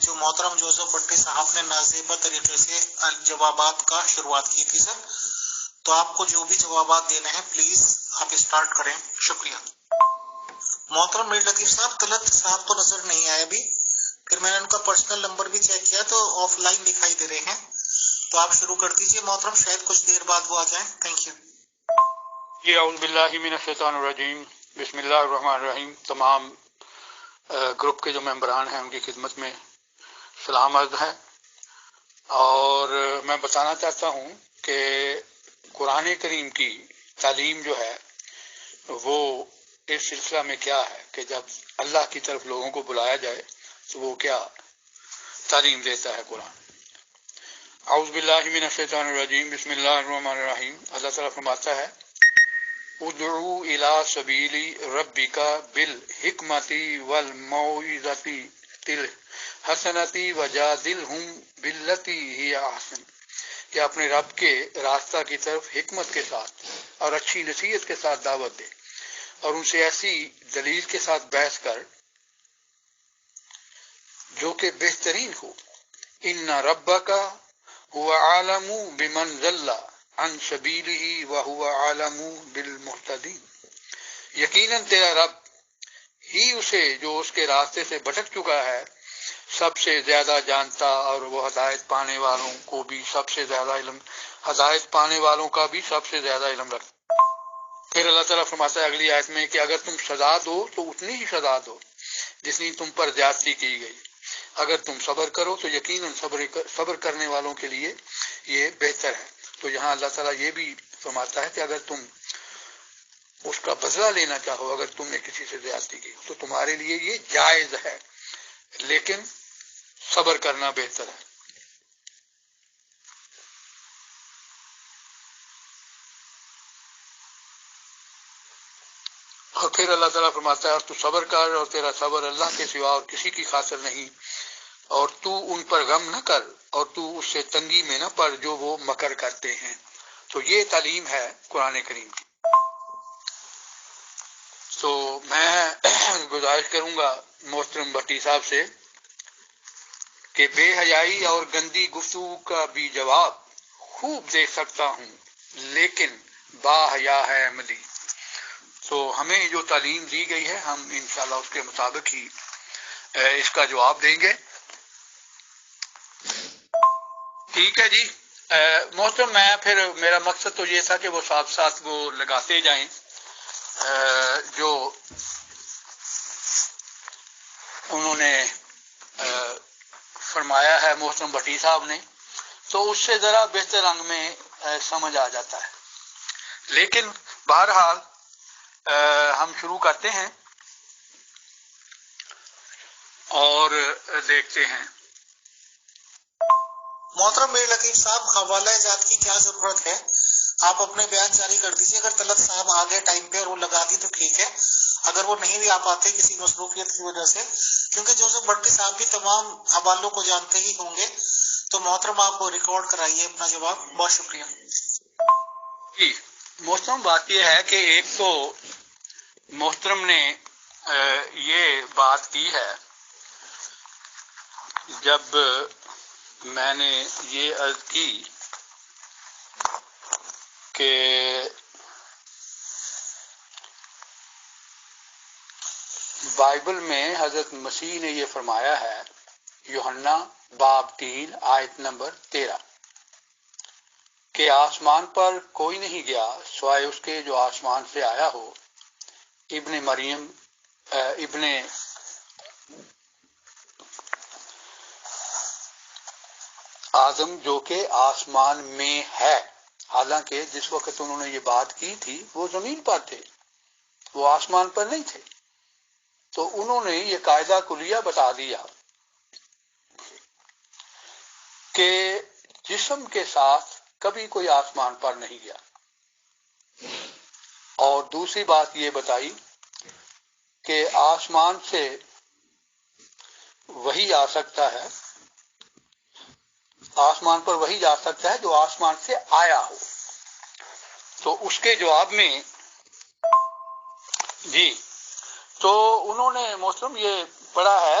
جو محترم جوزف بھٹی صاحب نے نازیبہ طریقے سے جوابات کا شروعات کی تھی سر. تو آپ کو جو بھی جوابات دینے ہیں پلیز آپ اسٹارٹ کریں. شکریہ. محترم میر لطیف صاحب، طلعت صاحب تو نظر نہیں آئے ابھی، پھر میں نے ان کا پرسنل نمبر بھی چیک کیا تو آف لائن دکھائی دے رہے ہیں. تو آپ شروع کر دیجئے محترم، شاید کچھ دیر بعد وہ آ جائیں. Thank you. جی اعوذ باللہ من الشیطان الرجیم، بسم اللہ الرحمن الرحیم. تمام گروپ کے جو ممبران ہیں ان کی خدمت میں سلام عرض ہے. اور میں بتانا چاہتا ہوں کہ قرآن کریم کی تعلیم جو ہے وہ اس سلسلہ میں کیا ہے کہ جب اللہ کی طرف لوگوں کو بلایا جائے تو وہ کیا تعلیم دیتا ہے قرآن. اعوذ باللہ من الشیطان الرجیم، بسم اللہ الرحمن الرحیم. اللہ تعالیٰ فرماتا ہے ادعو الی سبیل ربک بالحکمت والموعظۃ الحسنۃ وجادلہم باللتی ہی احسن، کہ اپنے رب کے راستہ کی طرف حکمت کے ساتھ اور اچھی نصیحت کے ساتھ دعوت دے اور ان سے ایسی دلیل کے ساتھ بحث کر جو کہ بہترین ہو. ان ربک هو عالم بمن ضل عن سبیلہ وهو عالم بالمہتدین، یقیناً تیرا رب ہی اسے جو اس کے راستے سے بھٹک چکا ہے سب سے زیادہ جانتا، اور وہ ہدایت پانے والوں کو بھی سب سے زیادہ علم، ہدایت پانے والوں کا بھی سب سے زیادہ علم رکھتا. پھر اللہ تعالیٰ فرماتا ہے اگلی آیت میں کہ اگر تم سزا دو تو اتنی ہی سزا دو جتنی تم پر زیادتی کی گئی، اگر تم صبر کرو تو یقیناً صبر کرنے والوں کے لیے یہ بہتر ہے. تو یہاں اللہ تعالیٰ یہ بھی فرماتا ہے کہ اگر تم اس کا بدلہ لینا چاہو، اگر تم نے کسی سے زیادتی کی تو تمہارے لیے یہ جائز ہے، لیکن صبر کرنا بہتر ہے. اور پھر اللہ تعالیٰ فرماتا ہے اور تو صبر کر اور تیرا صبر اللہ کے سوا اور کسی کی خاطر نہیں، اور تو ان پر غم نہ کر اور تو اس سے تنگی میں نہ پڑ جو وہ مکر کرتے ہیں. تو یہ تعلیم ہے قرآن کریم کی. تو میں گزارش کروں گا محترم بھٹی صاحب سے کہ بے حیائی اور گندی گفتگو کا بھی جواب خوب دے سکتا ہوں لیکن با حیا ہے عملی. تو ہمیں جو تعلیم دی گئی ہے ہم انشاءاللہ اس کے مطابق ہی اس کا جواب دیں گے. ٹھیک ہے جی محترم، میں پھر میرا مقصد تو یہ تھا کہ وہ ساتھ ساتھ وہ لگاتے جائیں جو انہوں نے فرمایا ہے محترم بھٹی صاحب نے، تو اس سے ذرا بہتر رنگ میں سمجھ آ جاتا ہے. لیکن بہرحال ہم شروع کرتے ہیں اور دیکھتے ہیں. محترم میر لطیف صاحب، حوالہ جات کی کیا ضرورت ہے؟ آپ اپنے بیان جاری کر دیجیے. اگر طلعت صاحب آ گئے ٹائم پہ اور وہ لگا دی تو ٹھیک ہے، اگر وہ نہیں بھی آ پاتے کسی مصروفیت کی وجہ سے، کیونکہ جوزف بھٹی صاحب بھی تمام حوالوں کو جانتے ہی ہوں گے، تو محترم آپ کو ریکارڈ کرائیے اپنا جواب. بہت شکریہ. جی محترم، بات یہ ہے کہ ایک تو محترم نے یہ بات کی ہے جب میں نے یہ عرض کی کہ بائبل میں حضرت مسیح نے یہ فرمایا ہے، یوحنا باب 3 آیت نمبر 13 کہ آسمان پر کوئی نہیں گیا سوائے اس کے جو آسمان سے آیا ہو، ابن مریم ابن آدم جو کہ آسمان میں ہے. حالانکہ جس وقت انہوں نے یہ بات کی تھی وہ زمین پر تھے، وہ آسمان پر نہیں تھے. تو انہوں نے یہ قاعدہ کلیہ بتا دیا کہ جسم کے ساتھ کبھی کوئی آسمان پر نہیں گیا. اور دوسری بات یہ بتائی کہ آسمان سے وہی آ سکتا ہے، آسمان پر وہی جا سکتا ہے جو آسمان سے آیا ہو. تو اس کے جواب میں جی تو انہوں نے محترم یہ پڑھا ہے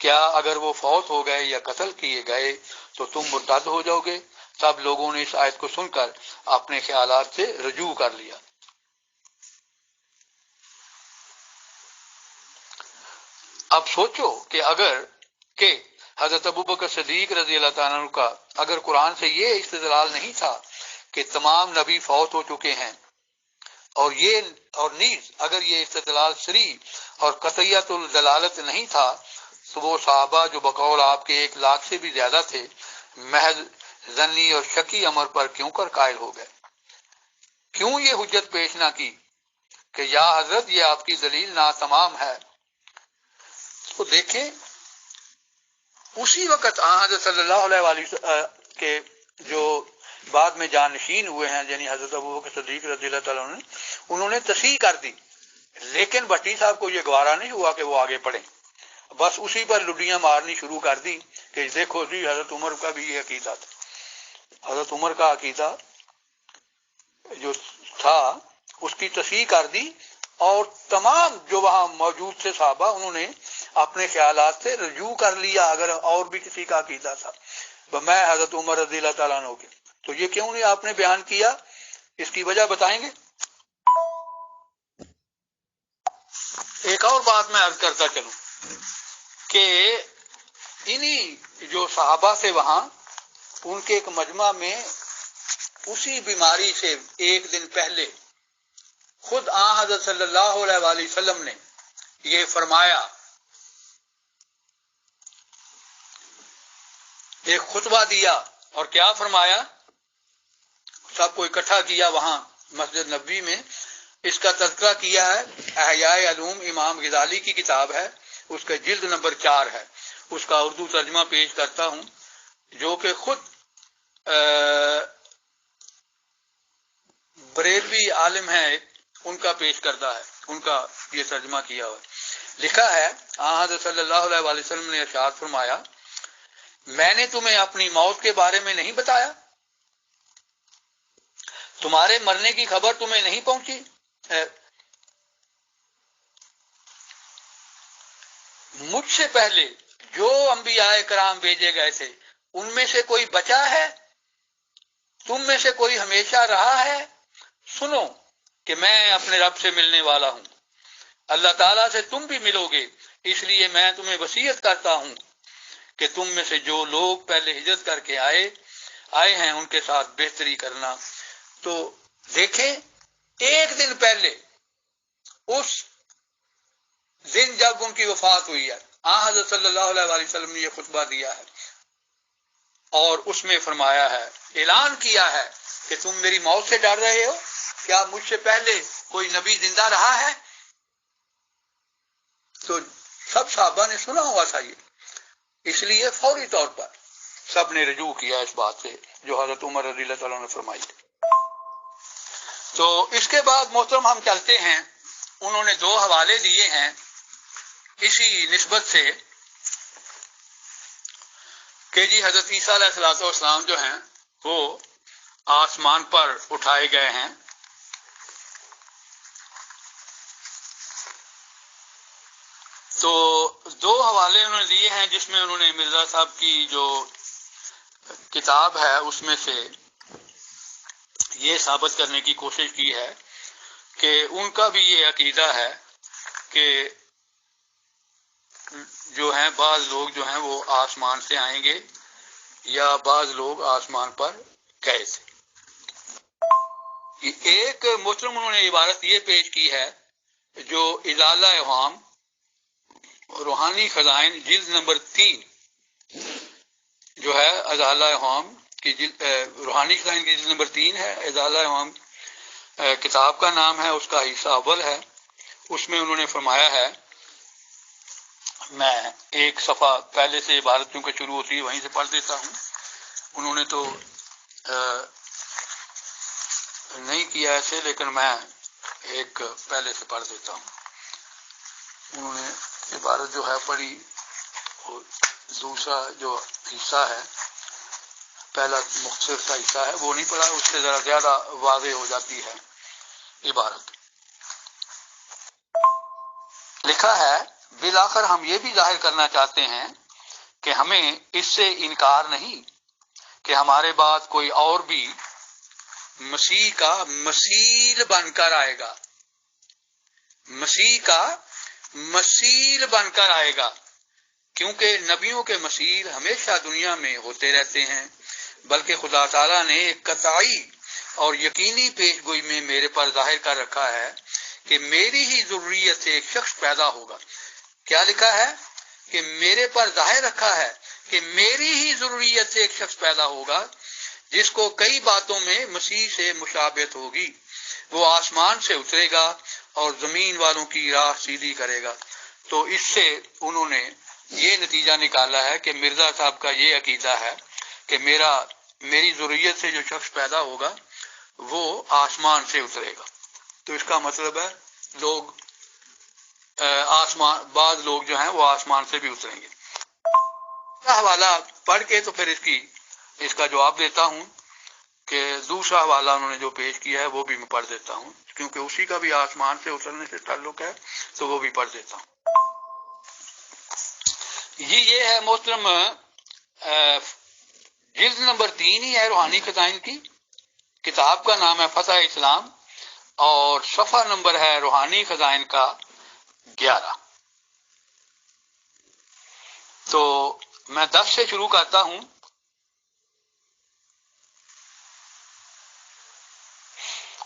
کیا اگر وہ فوت ہو گئے یا قتل کیے گئے تو تم مرتد ہو جاؤ گے؟ سب لوگوں نے اس آیت کو سن کر اپنے خیالات سے رجوع کر لیا۔ اب سوچو کہ حضرت ابوبکر صدیق رضی اللہ تعالیٰ عنہ کا اگر قرآن سے یہ استدلال نہیں تھا کہ تمام نبی فوت ہو چکے ہیں، اور نیز اگر یہ استدلال صریح اور قطعیت الدلالت نہیں تھا، تو وہ صحابہ جو بقول آپ کے 1 لاکھ سے بھی زیادہ تھے محض ظنی اور شکی امر پر کیوں کر قائل ہو گئے؟ کیوں یہ حجت پیش نہ کی کہ یا حضرت یہ آپ کی دلیل ناتمام ہے؟ تو دیکھیں اسی وقت حضرت صلی اللہ علیہ وسلم کے جو بعد میں جانشین ہوئے ہیں، یعنی حضرت ابوبکر صدیق رضی اللہ تعالیٰ عنہ، انہوں نے تصحیح کر دی، لیکن بھٹی صاحب کو یہ گوارا نہیں ہوا کہ وہ آگے پڑھیں، بس اسی پر لڈیاں مارنی شروع کر دی کہ دیکھو جی حضرت عمر کا بھی یہ عقیدہ تھا۔ حضرت عمر کا عقیدہ جو تھا اس کی تصحیح کر دی، اور تمام جو وہاں موجود تھے صحابہ انہوں نے اپنے خیالات سے رجوع کر لیا اگر اور بھی کسی کا عقیدہ تھا میں حضرت عمر رضی اللہ تعالیٰ عنہ کے۔ تو یہ کیوں نہیں آپ نے بیان کیا، اس کی وجہ بتائیں گے؟ ایک اور بات میں عرض کرتا چلوں کہ انہی جو صحابہ سے وہاں ان کے ایک مجمع میں اسی بیماری سے 1 دن پہلے خود حضرت صلی اللہ علیہ وآلہ وسلم نے یہ فرمایا، ایک خطبہ دیا، اور کیا فرمایا؟ سب کو اکٹھا کیا وہاں مسجد نبوی میں، اس کا تذکرہ کیا ہے احیاء علوم، امام غزالی کی کتاب ہے، اس کا جلد نمبر 4 ہے، اس کا اردو ترجمہ پیش کرتا ہوں جو کہ خود بریلوی عالم ہیں ان کا پیش کردہ ہے، ان کا یہ ترجمہ کیا ہوا ہے۔ لکھا ہے حضرت صلی اللہ علیہ وآلہ وسلم نے ارشاد فرمایا، میں نے تمہیں اپنی موت کے بارے میں نہیں بتایا؟ تمہارے مرنے کی خبر تمہیں نہیں پہنچی ہے؟ مجھ سے پہلے جو انبیاء کرام بھیجے گئے تھے ان میں سے کوئی بچا ہے؟ تم میں سے کوئی ہمیشہ رہا ہے؟ سنو کہ میں اپنے رب سے ملنے والا ہوں، اللہ تعالیٰ سے تم بھی ملو گے، اس لیے میں تمہیں وصیت کرتا ہوں کہ تم میں سے جو لوگ پہلے ہجرت کر کے آئے ہیں ان کے ساتھ بہتری کرنا۔ تو دیکھیں 1 دن پہلے اس دن جب ان کی وفات ہوئی ہے حضرت صلی اللہ علیہ وآلہ وسلم نے یہ خطبہ دیا ہے، اور اس میں فرمایا ہے، اعلان کیا ہے کہ تم میری موت سے ڈر رہے ہو؟ کیا مجھ سے پہلے کوئی نبی زندہ رہا ہے؟ تو سب صحابہ نے سنا ہوا تھا یہ، اس لیے فوری طور پر سب نے رجوع کیا اس بات سے جو حضرت عمر رضی اللہ تعالیٰ نے فرمائی تھی۔ تو اس کے بعد محترم ہم چلتے ہیں، انہوں نے 2 حوالے دیے ہیں اسی نسبت سے کہ جی حضرت عیسیٰ علیہ السلام جو ہیں وہ آسمان پر اٹھائے گئے ہیں۔ تو 2 حوالے انہوں نے دیے ہیں جس میں انہوں نے مرزا صاحب کی جو کتاب ہے اس میں سے یہ ثابت کرنے کی کوشش کی ہے کہ ان کا بھی یہ عقیدہ ہے کہ جو ہیں بعض لوگ جو ہیں وہ آسمان سے آئیں گے یا بعض لوگ آسمان پر گئے تھے۔ ایک محترم انہوں نے عبارت یہ پیش کی ہے جو اضالہ اوہام روحانی خزائن جلد نمبر 3 جو ہے، اضالہ اوہام کی روحانی خزائن کی جلد نمبر 3 ہے، اضالہ اوہام کتاب کا نام ہے، اس کا حصہ اول ہے۔ اس میں انہوں نے فرمایا ہے، میں ایک صفحہ پہلے سے عبارت کیونکہ شروع ہوتی ہے وہیں سے پڑھ دیتا ہوں، انہوں نے تو نہیں کیا ایسے، لیکن میں ایک پہلے سے پڑھ دیتا ہوں۔ انہوں نے عبارت جو ہے پڑھی، دوسرا جو حصہ ہے، پہلا مختصر کا حصہ ہے وہ نہیں پڑھا، اس سے ذرا زیادہ واضح ہو جاتی ہے عبارت۔ لکھا ہے بالآخر ہم یہ بھی ظاہر کرنا چاہتے ہیں کہ ہمیں اس سے انکار نہیں کہ ہمارے بعد کوئی اور بھی مسیح کا مثیل بن کر آئے گا، مسیح کا مثیل بن کر آئے گا، کیونکہ نبیوں کے مثیل ہمیشہ دنیا میں ہوتے رہتے ہیں، بلکہ خدا تعالیٰ نے ایک قطعی اور یقینی پیش گوئی میں میرے پر ظاہر کر رکھا ہے کہ میری ہی ضروریت سے ایک شخص پیدا ہوگا۔ کیا لکھا ہے؟ کہ میرے پر ظاہر رکھا ہے کہ میری ہی ضروریت سے ایک شخص پیدا ہوگا جس کو کئی باتوں میں مسیح سے مشابہت ہوگی، وہ آسمان سے اترے گا اور زمین والوں کی راہ سیدھی کرے گا۔ تو اس سے انہوں نے یہ نتیجہ نکالا ہے کہ مرزا صاحب کا یہ عقیدہ ہے کہ میری ضروریت سے جو شخص پیدا ہوگا وہ آسمان سے اترے گا۔ تو اس کا مطلب ہے بعض لوگ جو ہیں وہ آسمان سے بھی اتریں گے۔ حوالہ پڑھ کے تو پھر اس کا جواب دیتا ہوں کہ دوسرا حوالہ انہوں نے جو پیش کیا ہے وہ بھی میں پڑھ دیتا ہوں، کیونکہ اسی کا بھی آسمان سے اترنے سے تعلق ہے، تو وہ بھی پڑھ دیتا ہوں۔ یہ ہے محترم جلد نمبر 3 ہی ہے روحانی خزائن کی، کتاب کا نام ہے فتح اسلام اور صفحہ نمبر ہے روحانی خزائن کا 11۔ تو میں 10 سے شروع کرتا ہوں۔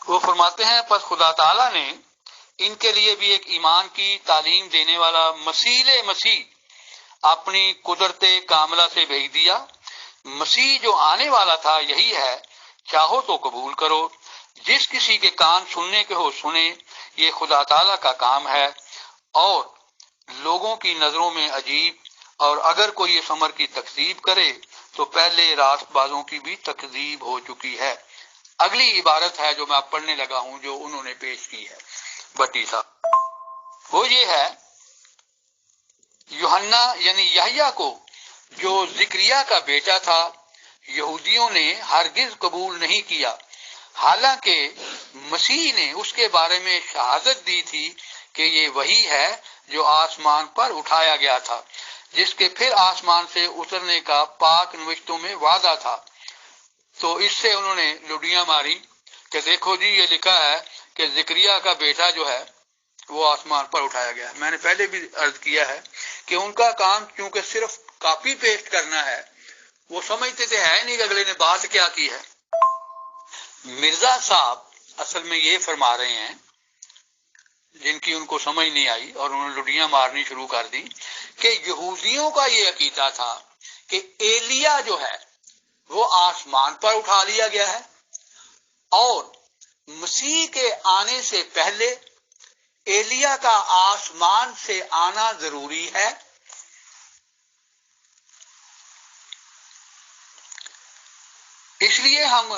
وہ فرماتے ہیں پس خدا تعالیٰ نے ان کے لیے بھی ایک ایمان کی تعلیم دینے والا مسیح اپنی قدرت کاملہ سے بھیج دیا۔ مسیح جو آنے والا تھا یہی ہے، چاہو تو قبول کرو، جس کسی کے کان سننے کے ہو سنے، یہ خدا تعالیٰ کا کام ہے اور لوگوں کی نظروں میں عجیب، اور اگر کوئی اس امر کی تکذیب کرے تو پہلے راست بازوں کی بھی تکذیب ہو چکی ہے۔ اگلی عبارت ہے جو میں اب پڑھنے لگا ہوں، جو انہوں نے پیش کی ہے بٹی صاحب، وہ یہ ہے یوحنا یعنی یحییٰ کو جو زکریا کا بیٹا تھا یہودیوں نے ہرگز قبول نہیں کیا، حالانکہ مسیح نے اس کے بارے میں شہادت دی تھی کہ یہ وہی ہے جو آسمان پر اٹھایا گیا تھا، جس کے پھر آسمان سے اترنے کا پاک نوشتوں میں وعدہ تھا۔ تو اس سے انہوں نے لڈیاں ماری کہ دیکھو جی یہ لکھا ہے کہ زکریا کا بیٹا جو ہے وہ آسمان پر اٹھایا گیا ہے۔ میں نے پہلے بھی عرض کیا ہے کہ ان کا کام کیونکہ صرف کاپی پیسٹ کرنا ہے، وہ سمجھتے تھے ہے نہیں کہ اگلے نے بات کیا کی ہے۔ مرزا صاحب اصل میں یہ فرما رہے ہیں جن کی ان کو سمجھ نہیں آئی اور انہوں نے لڈیاں مارنی شروع کر دی کہ یہودیوں کا یہ عقیدہ تھا کہ ایلیا جو ہے وہ آسمان پر اٹھا لیا گیا ہے اور مسیح کے آنے سے پہلے ایلیا کا آسمان سے آنا ضروری ہے۔ اس لیے ہم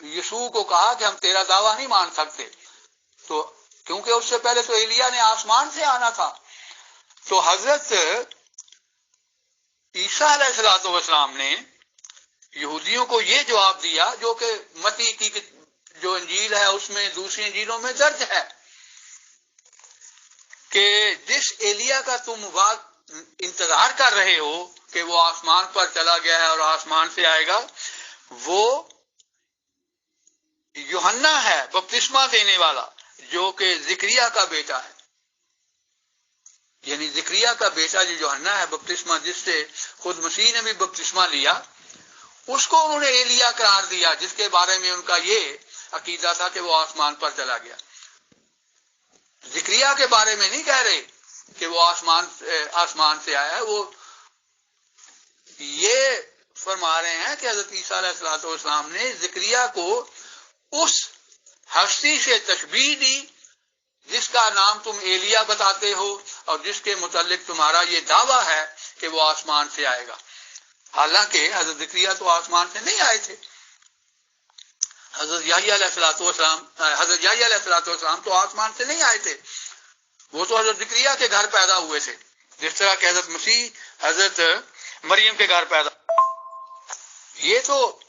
یسوع کو کہا کہ ہم تیرا دعویٰ نہیں مان سکتے، تو کیونکہ اس سے پہلے تو ایلیا نے آسمان سے آنا تھا۔ تو حضرت عیسیٰ علیہ السلام نے یہودیوں کو یہ جواب دیا جو کہ متی کی جو انجیل ہے اس میں دوسری انجیلوں میں درج ہے کہ جس ایلیا کا تم انتظار کر رہے ہو کہ وہ آسمان پر چلا گیا ہے اور آسمان سے آئے گا، وہ یوحنا ہے بپتسمہ دینے والا جو کہ زکریا کا بیٹا ہے، یعنی زکریا کا بیٹا جو یوحنا ہے بپتسمہ جس سے خود مسیح نے بھی بپتسمہ لیا، اس کو انہوں نے ایلیا قرار دیا، جس کے بارے میں ان کا یہ عقیدہ تھا کہ وہ آسمان پر چلا گیا۔ زکریا کے بارے میں نہیں کہہ رہے کہ وہ آسمان سے آیا ہے، وہ یہ فرما رہے ہیں کہ حضرت عیسیٰ علیہ السلام نے زکریا کو اس ہستی سے تشبیہ دی جس کا نام تم ایلیا بتاتے ہو اور جس کے متعلق تمہارا یہ دعویٰ ہے کہ وہ آسمان سے آئے گا، حالانکہ حضرت زکریا تو آسمان سے نہیں آئے تھے۔ حضرت یحییٰ علیہ السلام تو آسمان سے نہیں آئے تھے، وہ تو حضرت زکریا کے گھر پیدا ہوئے تھے، جس طرح کہ حضرت مسیح حضرت مریم کے گھر پیدا۔ یہ تو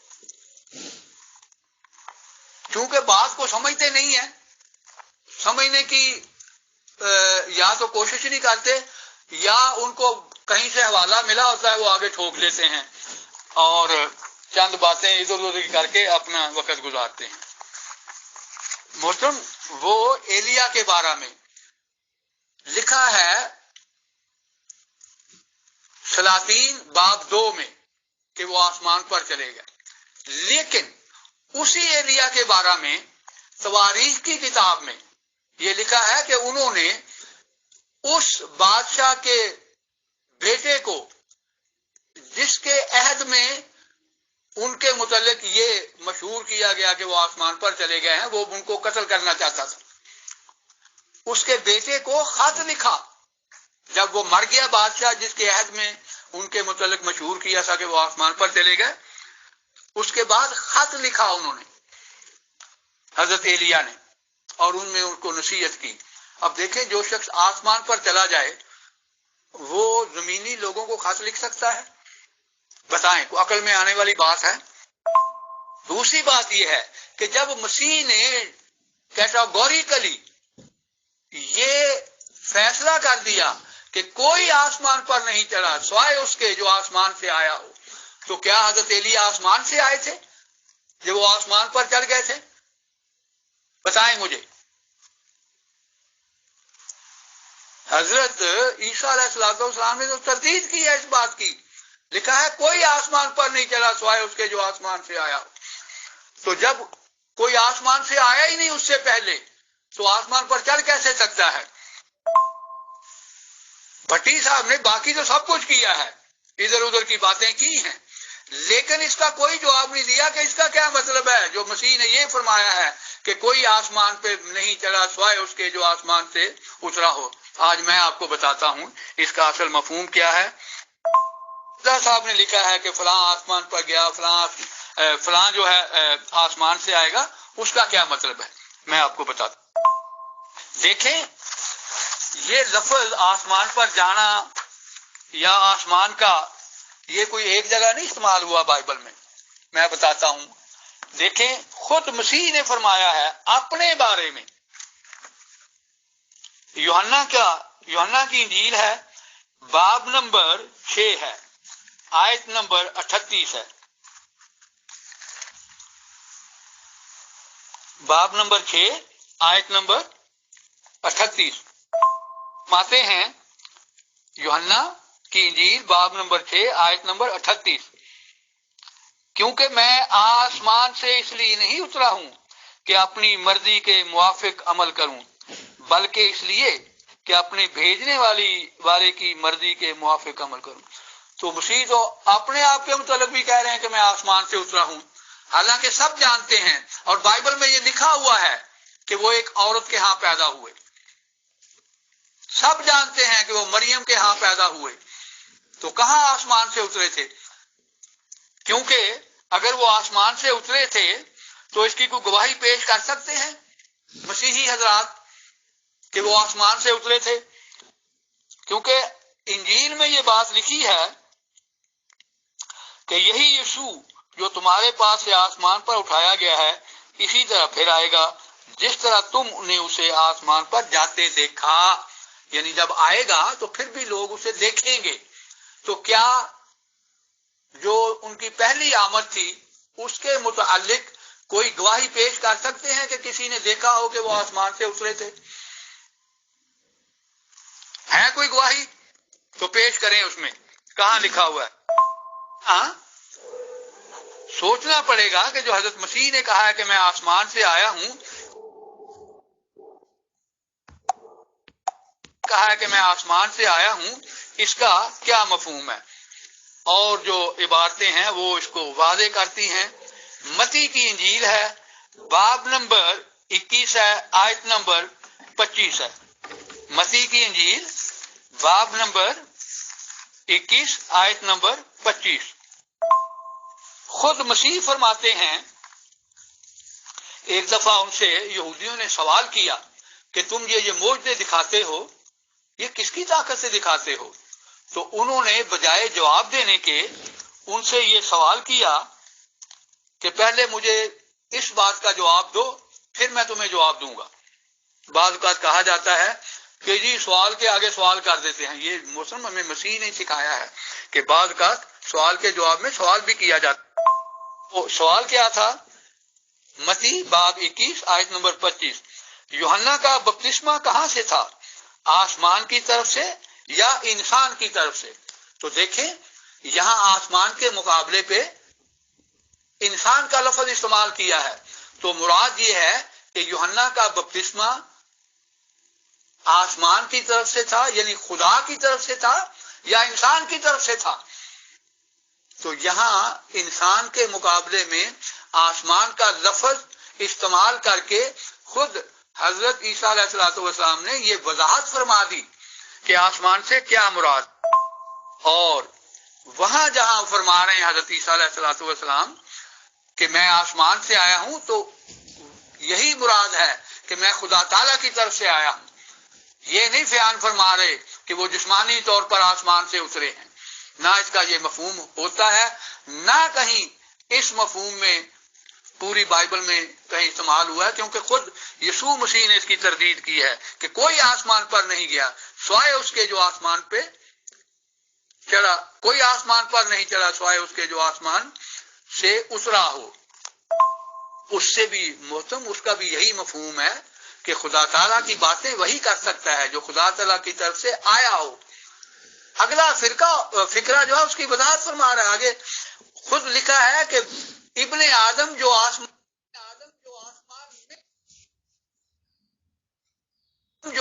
چونکہ بات کو سمجھتے نہیں ہیں، سمجھنے کی یا تو کوشش نہیں کرتے یا ان کو کہیں سے حوالہ ملا ہوتا ہے وہ آگے ٹھوک لیتے ہیں اور چند باتیں ادھر ادھر کر کے اپنا وقت گزارتے ہیں. محترم وہ ایلیا کے بارے میں لکھا ہے سلاطین باب 2 میں کہ وہ آسمان پر چلے گئے، لیکن اسی ایلیا کے بارے میں تواریخ کی کتاب میں یہ لکھا ہے کہ انہوں نے اس بادشاہ کے بیٹے کو جس کے عہد میں ان کے متعلق یہ مشہور کیا گیا کہ وہ آسمان پر چلے گئے ہیں، وہ ان کو قتل کرنا چاہتا تھا، اس کے بیٹے کو خط لکھا جب وہ مر گیا، بادشاہ جس کے عہد میں ان کے متعلق مشہور کیا تھا کہ وہ آسمان پر چلے گئے، اس کے بعد خط لکھا انہوں نے حضرت ایلیا نے اور ان میں ان کو نصیحت کی. اب دیکھیں جو شخص آسمان پر چلا جائے وہ زمینی لوگوں کو خط لکھ سکتا ہے؟ بتائیں، کوئی عقل میں آنے والی بات ہے؟ دوسری بات یہ ہے کہ جب مسیح نے کیٹاگوریکلی یہ فیصلہ کر دیا کہ کوئی آسمان پر نہیں چڑھا سوائے اس کے جو آسمان سے آیا ہو، تو کیا حضرت ایلیا آسمان سے آئے تھے جب وہ آسمان پر چڑھ گئے تھے؟ بتائیں مجھے. حضرت عیسیٰ علیہ السلام نے تو تردید کی ہے اس بات کی، لکھا ہے کوئی آسمان پر نہیں چلا سوائے اس کے جو آسمان سے آیا. تو جب کوئی آسمان سے آیا ہی نہیں اس سے پہلے تو آسمان پر چڑھ کیسے سکتا ہے؟ بھٹی صاحب نے باقی تو سب کچھ کیا ہے، ادھر ادھر کی باتیں کی ہیں، لیکن اس کا کوئی جواب نہیں دیا کہ اس کا کیا مطلب ہے جو مسیح نے یہ فرمایا ہے کہ کوئی آسمان پہ نہیں چڑھا سوائے اس کے جو آسمان سے اترا ہو. آج میں آپ کو بتاتا ہوں اس کا اصل مفہوم کیا ہے. صاحب نے لکھا ہے کہ فلاں آسمان پر گیا، فلاں جو ہے آسمان سے آئے گا، اس کا کیا مطلب ہے میں آپ کو بتاتا ہوں. دیکھیں یہ لفظ آسمان پر جانا یا آسمان کا یہ کوئی ایک جگہ نہیں استعمال ہوا بائبل میں بتاتا ہوں. دیکھیں خود مسیح نے فرمایا ہے اپنے بارے میں، یوحنا کی انجیل ہے باب نمبر 6 ہے، آیت نمبر 38 ہے. باب نمبر 6 آیت نمبر 38 ماتے ہیں. یوحنا کی انجیل باب نمبر 6 آیت نمبر 38، کیونکہ میں آسمان سے اس لیے نہیں اترا ہوں کہ اپنی مرضی کے موافق عمل کروں، بلکہ اس لیے کہ اپنے بھیجنے والے کی مرضی کے موافق عمل کروں. تو مسیح تو اپنے آپ کے متعلق بھی کہہ رہے ہیں کہ میں آسمان سے اترا ہوں، حالانکہ سب جانتے ہیں اور بائبل میں یہ لکھا ہوا ہے کہ وہ ایک عورت کے ہاں پیدا ہوئے. سب جانتے ہیں کہ وہ مریم کے ہاں پیدا ہوئے، تو کہاں آسمان سے اترے تھے؟ کیونکہ اگر وہ آسمان سے اترے تھے تو اس کی کوئی گواہی پیش کر سکتے ہیں مسیحی حضرات کہ وہ آسمان سے اترے تھے؟ کیونکہ انجیل میں یہ بات لکھی ہے کہ یہی یسوع جو تمہارے پاس سے آسمان پر اٹھایا گیا ہے اسی طرح پھر آئے گا جس طرح تم نے اسے آسمان پر جاتے دیکھا. یعنی جب آئے گا تو پھر بھی لوگ اسے دیکھیں گے. تو کیا جو ان کی پہلی آمد تھی اس کے متعلق کوئی گواہی پیش کر سکتے ہیں کہ کسی نے دیکھا ہو کہ وہ آسمان سے اترے تھے؟ ہے کوئی گواہی؟ تو پیش کریں. اس میں کہاں لکھا ہوا ہے؟ سوچنا پڑے گا کہ جو حضرت مسیح نے کہا ہے کہ میں آسمان سے آیا ہوں، اس کا کیا مفہوم ہے؟ اور جو عبارتیں ہیں وہ اس کو واضح کرتی ہیں. متی کی انجیل ہے باب نمبر 21 ہے، آیت نمبر 25 ہے. متی کی انجیل باب نمبر 21 آیت نمبر 25. خود مسیح فرماتے ہیں، ایک دفعہ ان سے یہودیوں نے سوال کیا کہ تم یہ معجزے دکھاتے ہو یہ کس کی طاقت سے دکھاتے ہو؟ تو انہوں نے بجائے جواب دینے کے ان سے یہ سوال کیا کہ پہلے مجھے اس بات کا جواب دو پھر میں تمہیں جواب دوں گا. بعض اوقات کہا جاتا ہے کہ جی سوال کے آگے سوال کر دیتے ہیں. یہ موسم ہمیں مسیح نے سکھایا ہے کہ بعض کا سوال کے جواب میں سوال بھی کیا جاتا. وہ سوال کیا تھا؟ متی باب 21 آیت نمبر 25. یوحنا کا بپتسمہ کہاں سے تھا؟ آسمان کی طرف سے یا انسان کی طرف سے؟ تو دیکھیں یہاں آسمان کے مقابلے پہ انسان کا لفظ استعمال کیا ہے. تو مراد یہ ہے کہ یوحنا کا بپتسمہ آسمان کی طرف سے تھا یعنی خدا کی طرف سے تھا یا انسان کی طرف سے تھا. تو یہاں انسان کے مقابلے میں آسمان کا لفظ استعمال کر کے خود حضرت عیسیٰ علیہ السلام نے یہ وضاحت فرما دی کہ آسمان سے کیا مراد. اور وہاں جہاں فرما رہے ہیں حضرت عیسیٰ علیہ السلام کہ میں آسمان سے آیا ہوں تو یہی مراد ہے کہ میں خدا تعالیٰ کی طرف سے آیا ہوں. یہ نہیں بیان فرما رہے کہ وہ جسمانی طور پر آسمان سے اترے ہیں. نہ اس کا یہ مفہوم ہوتا ہے، نہ کہیں اس مفہوم میں پوری بائبل میں کہیں استعمال ہوا ہے، کیونکہ خود یسوع مسیح نے اس کی تردید کی ہے کہ کوئی آسمان پر نہیں گیا سوائے اس کے جو آسمان پہ چڑھا. کوئی آسمان پر نہیں چڑھا سوائے اس کے جو آسمان سے اترا ہو. اس سے بھی محترم اس کا بھی یہی مفہوم ہے کہ خدا تعالیٰ کی باتیں وہی کر سکتا ہے جو خدا تعالیٰ کی طرف سے آیا ہو. اگلا فکرہ جو ہے اس کی وضاحت فرما رہا ہے. آگے خود لکھا ہے کہ ابن آدم جو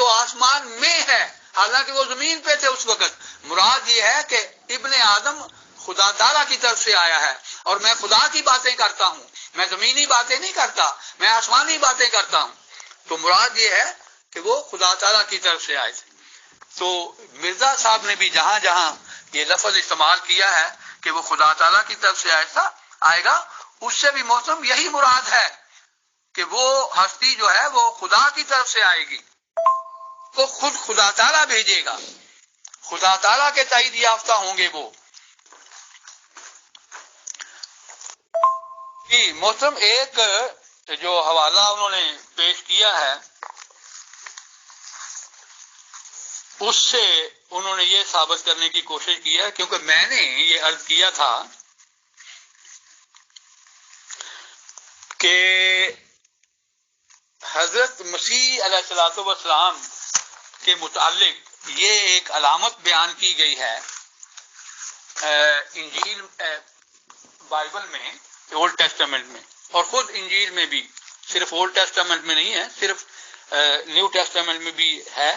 آسمان میں ہے، حالانکہ وہ زمین پہ تھے اس وقت. مراد یہ ہے کہ ابن آدم خدا تعالیٰ کی طرف سے آیا ہے اور میں خدا کی باتیں کرتا ہوں، میں زمینی باتیں نہیں کرتا، میں آسمانی باتیں کرتا ہوں. تو مراد یہ ہے کہ وہ خدا تعالیٰ کی طرف سے آئے تھے. تو مرزا صاحب نے بھی جہاں جہاں یہ لفظ استعمال کیا ہے کہ وہ خدا تعالیٰ کی طرف سے آئے گا، اس سے بھی محترم یہی مراد ہے کہ وہ ہستی جو ہے وہ خدا کی طرف سے آئے گی، وہ خود خدا تعالیٰ بھیجے گا، خدا تعالیٰ کے تائید یافتہ ہوں گے وہ. جی محترم ایک جو حوالہ انہوں نے پیش کیا ہے اس سے انہوں نے یہ ثابت کرنے کی کوشش کی ہے، کیونکہ میں نے یہ عرض کیا تھا کہ حضرت مسیح علیہ السلام کے متعلق یہ ایک علامت بیان کی گئی ہے انجیل بائبل میں، اولڈ ٹیسٹامنٹ میں، اور خود انجیل میں بھی، صرف اولڈ ٹیسٹامنٹ میں نہیں ہے، صرف نیو ٹیسٹامنٹ میں بھی ہے.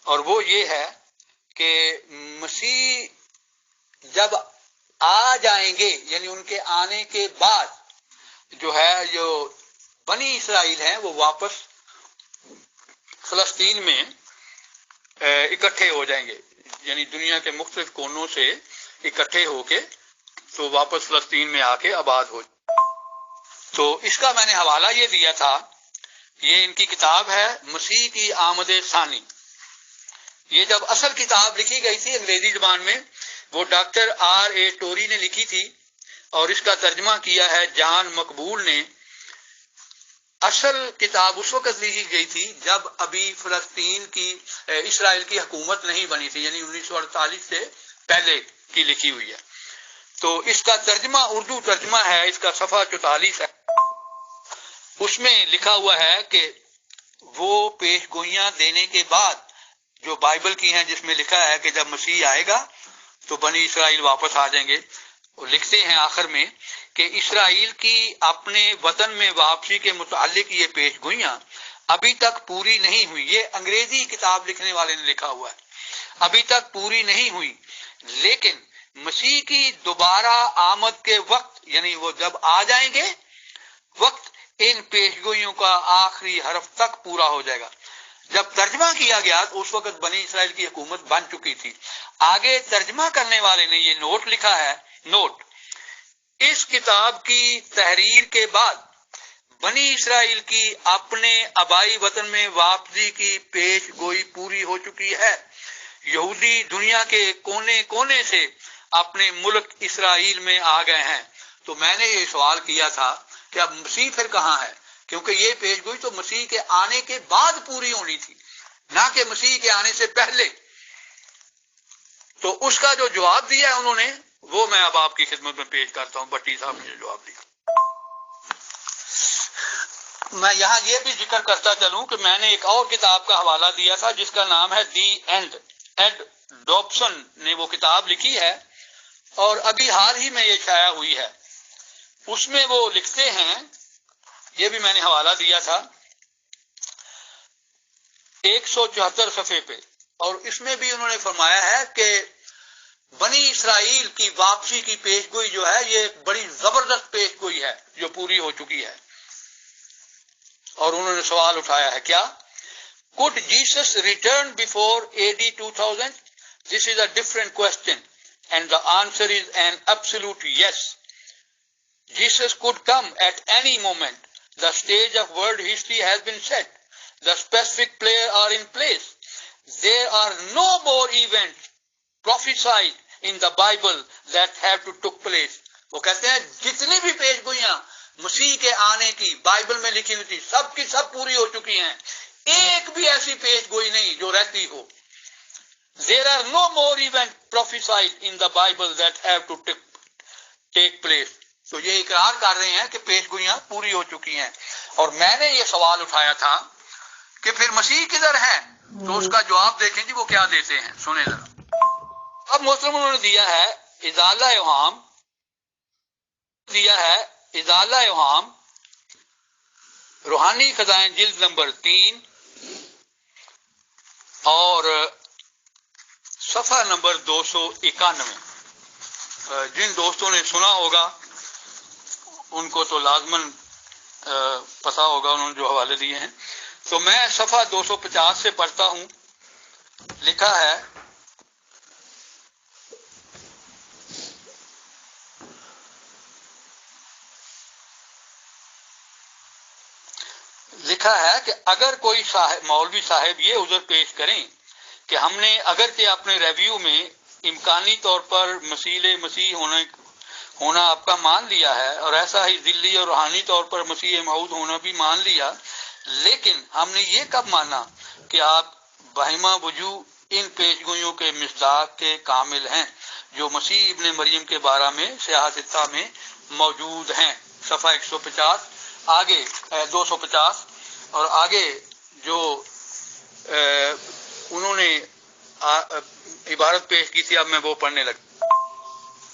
اور وہ یہ ہے کہ مسیح جب آ جائیں گے یعنی ان کے آنے کے بعد جو ہے جو بنی اسرائیل ہیں وہ واپس فلسطین میں اکٹھے ہو جائیں گے، یعنی دنیا کے مختلف کونوں سے اکٹھے ہو کے تو واپس فلسطین میں آ کے آباد ہو. تو اس کا میں نے حوالہ یہ دیا تھا، یہ ان کی کتاب ہے مسیح کی آمد ثانی. یہ جب اصل کتاب لکھی گئی تھی انگریزی زبان میں، وہ ڈاکٹر R.A. ٹوری نے لکھی تھی اور اس کا ترجمہ کیا ہے جان مقبول نے. اصل کتاب اس وقت لکھی گئی تھی جب ابھی فلسطین کی اسرائیل کی حکومت نہیں بنی تھی، یعنی 1948 سے پہلے کی لکھی ہوئی ہے. تو اس کا ترجمہ اردو ترجمہ ہے، اس کا صفحہ 44 ہے. اس میں لکھا ہوا ہے کہ وہ پیش گوئیاں دینے کے بعد جو بائبل کی ہیں جس میں لکھا ہے کہ جب مسیح آئے گا تو بنی اسرائیل واپس آ جائیں گے. وہ لکھتے ہیں آخر میں کہ اسرائیل کی اپنے وطن میں واپسی کے متعلق یہ پیش گوئیاں ابھی تک پوری نہیں ہوئی. یہ انگریزی کتاب لکھنے والے نے لکھا ہوا ہے، ابھی تک پوری نہیں ہوئی، لیکن مسیح کی دوبارہ آمد کے وقت یعنی وہ جب آ جائیں گے وقت ان پیش گوئیوں کا آخری حرف تک پورا ہو جائے گا. جب ترجمہ کیا گیا تو اس وقت بنی اسرائیل کی حکومت بن چکی تھی. آگے ترجمہ کرنے والے نے یہ نوٹ لکھا ہے، نوٹ: اس کتاب کی تحریر کے بعد بنی اسرائیل کی اپنے آبائی وطن میں واپسی کی پیش گوئی پوری ہو چکی ہے. یہودی دنیا کے کونے کونے سے اپنے ملک اسرائیل میں آ گئے ہیں. تو میں نے یہ سوال کیا تھا کہ اب مسیح پھر کہاں ہے، کیونکہ یہ پیش گوئی تو مسیح کے آنے کے بعد پوری ہونی تھی، نہ کہ مسیح کے آنے سے پہلے. تو اس کا جو جواب دیا ہے انہوں نے وہ میں اب آپ کی خدمت میں پیش کرتا ہوں. بٹی صاحب نے جو جواب دیا. میں یہاں یہ بھی ذکر کرتا چلوں کہ میں نے ایک اور کتاب کا حوالہ دیا تھا جس کا نام ہے دی اینڈ. ایڈ ڈوبسن نے وہ کتاب لکھی ہے اور ابھی حال ہی میں یہ شائع ہوئی ہے. اس میں وہ لکھتے ہیں, یہ بھی میں نے حوالہ دیا تھا 174 صفحے پہ, اور اس میں بھی انہوں نے فرمایا ہے کہ بنی اسرائیل کی واپسی کی پیش گوئی جو ہے یہ بڑی زبردست پیش گوئی ہے جو پوری ہو چکی ہے. اور انہوں نے سوال اٹھایا ہے کیا could Jesus return before AD 2000? This is a different question and the answer is an absolute yes. Jesus could come at any moment. The stage of world history has been set. The specific players are in place. There are no more events prophesied in the Bible that have to took place. وہ کہتے ہیں جتنی بھی پیش گوئیاں مسیح کے آنے کی بائبل میں لکھی ہوئی تھی سب کی سب پوری ہو چکی ہیں, ایک بھی ایسی پیش گوئی نہیں جو رہتی ہو. There are no more events prophesied in the Bible that have to take place. تو یہ اقرار کر رہے ہیں کہ پیش گوئیاں پوری ہو چکی ہیں. اور میں نے یہ سوال اٹھایا تھا کہ پھر مسیح کدھر ہے, تو اس کا جواب دیکھیں جی وہ کیا دیتے ہیں, سنیں ذرا. اب محترم انہوں نے دیا ہے ازالہ اوہام روحانی خزائن جلد نمبر 3 اور صفحہ نمبر 291. جن دوستوں نے سنا ہوگا ان کو تو لازماً پتا ہوگا انہوں نے جو حوالے دیے ہیں. تو میں صفحہ 250 سے پڑھتا ہوں. لکھا ہے کہ اگر کوئی مولوی صاحب یہ عذر پیش کریں کہ ہم نے اگرچہ اپنے ریویو میں امکانی طور پر مسیح ہونا آپ کا مان لیا ہے اور ایسا ہی ذلی اور روحانی طور پر مسیح موعود ہونا بھی مان لیا, لیکن ہم نے یہ کب مانا کہ آپ بہیمہ وجوہ ان پیش گوئیوں کے مصداق کے کامل ہیں جو مسیح ابن مریم کے بارے میں سیاہ ستہ میں موجود ہیں. صفحہ 150 آگے 250 اور آگے جو انہوں نے عبارت پیش کی تھی اب میں وہ پڑھنے لگا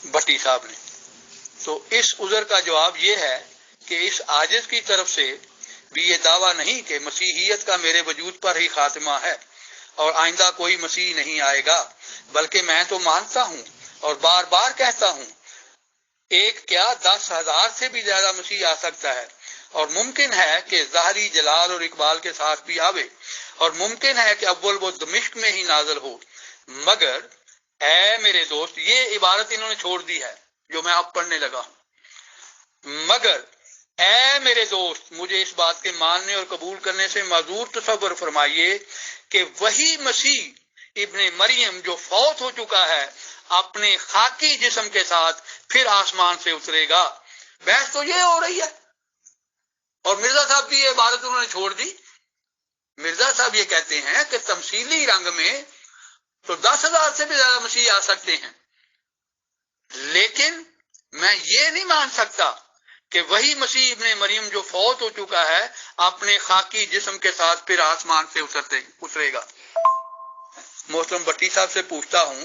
بٹی صاحب نے. تو اس عذر کا جواب یہ ہے کہ اس عاجز کی طرف سے بھی یہ دعویٰ نہیں کہ مسیحیت کا میرے وجود پر ہی خاتمہ ہے اور آئندہ کوئی مسیح نہیں آئے گا, بلکہ میں تو مانتا ہوں اور بار بار کہتا ہوں ایک کیا 10,000 سے بھی زیادہ مسیح آ سکتا ہے, اور ممکن ہے کہ ظاہری جلال اور اقبال کے ساتھ بھی آوے, اور ممکن ہے کہ اول وہ دمشق میں ہی نازل ہو. مگر اے میرے دوست, یہ عبارت انہوں نے چھوڑ دی ہے جو میں اب پڑھنے لگا ہوں. مگر اے میرے دوست, مجھے اس بات کے ماننے اور قبول کرنے سے معذور تصور فرمائیے کہ وہی مسیح ابن مریم جو فوت ہو چکا ہے اپنے خاکی جسم کے ساتھ پھر آسمان سے اترے گا. بحث تو یہ ہو رہی ہے, اور مرزا صاحب کی یہ عبارت انہوں نے چھوڑ دی. مرزا صاحب یہ کہتے ہیں کہ تمثیلی رنگ میں تو 10,000 سے بھی زیادہ مسیح آ سکتے ہیں, لیکن میں یہ نہیں مان سکتا کہ وہی مسیح ابن مریم جو فوت ہو چکا ہے اپنے خاکی جسم کے ساتھ پھر آسمان سے اترے گا. محترم بٹی صاحب سے پوچھتا ہوں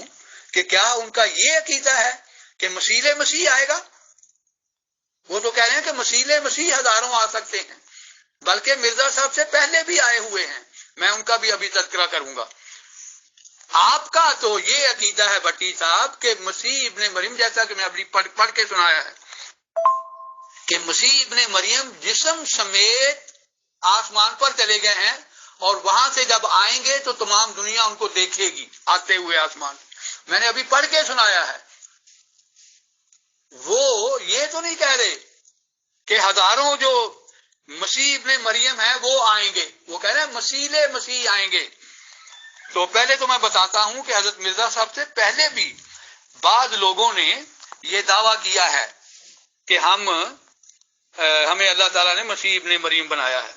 کہ کیا ان کا یہ عقیدہ ہے کہ مسیح آئے گا؟ وہ تو کہہ رہے ہیں کہ مسیح ہزاروں آ سکتے ہیں, بلکہ مرزا صاحب سے پہلے بھی آئے ہوئے ہیں, میں ان کا بھی ابھی تذکرہ کروں گا. آپ کا تو یہ عقیدہ ہے بٹی صاحب کہ مسیح ابن مریم, جیسا کہ میں ابھی پڑھ کے سنایا ہے کہ مسیح ابن مریم جسم سمیت آسمان پر چلے گئے ہیں اور وہاں سے جب آئیں گے تو تمام دنیا ان کو دیکھے گی آتے ہوئے آسمان. میں نے ابھی پڑھ کے سنایا ہے. وہ یہ تو نہیں کہہ رہے کہ ہزاروں جو مسیح ابن مریم ہیں وہ آئیں گے, وہ کہہ رہے ہیں مسیح آئیں گے. تو پہلے تو میں بتاتا ہوں کہ حضرت مرزا صاحب سے پہلے بھی بعض لوگوں نے یہ دعویٰ کیا ہے کہ ہمیں اللہ تعالیٰ نے مسیح ابن مریم بنایا ہے.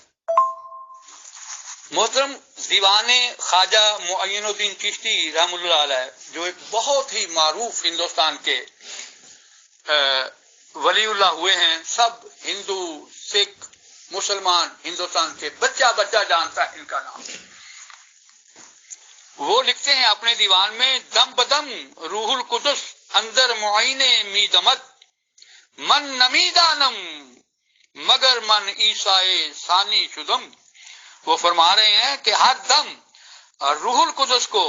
محترم دیوانے خواجہ معین الدین چشتی رحمۃ اللہ علیہ، جو ایک بہت ہی معروف ہندوستان کے ولی اللہ ہوئے ہیں، سب ہندو سکھ مسلمان ہندوستان کے بچہ بچہ جانتا ہے ان کا نام۔ وہ لکھتے ہیں اپنے دیوان میں، دم بدم روح القدس اندر معین میدمت من نمیدانم مگر من عیسائے ثانی شدم۔ وہ فرما رہے ہیں کہ ہر دم روح القدس کو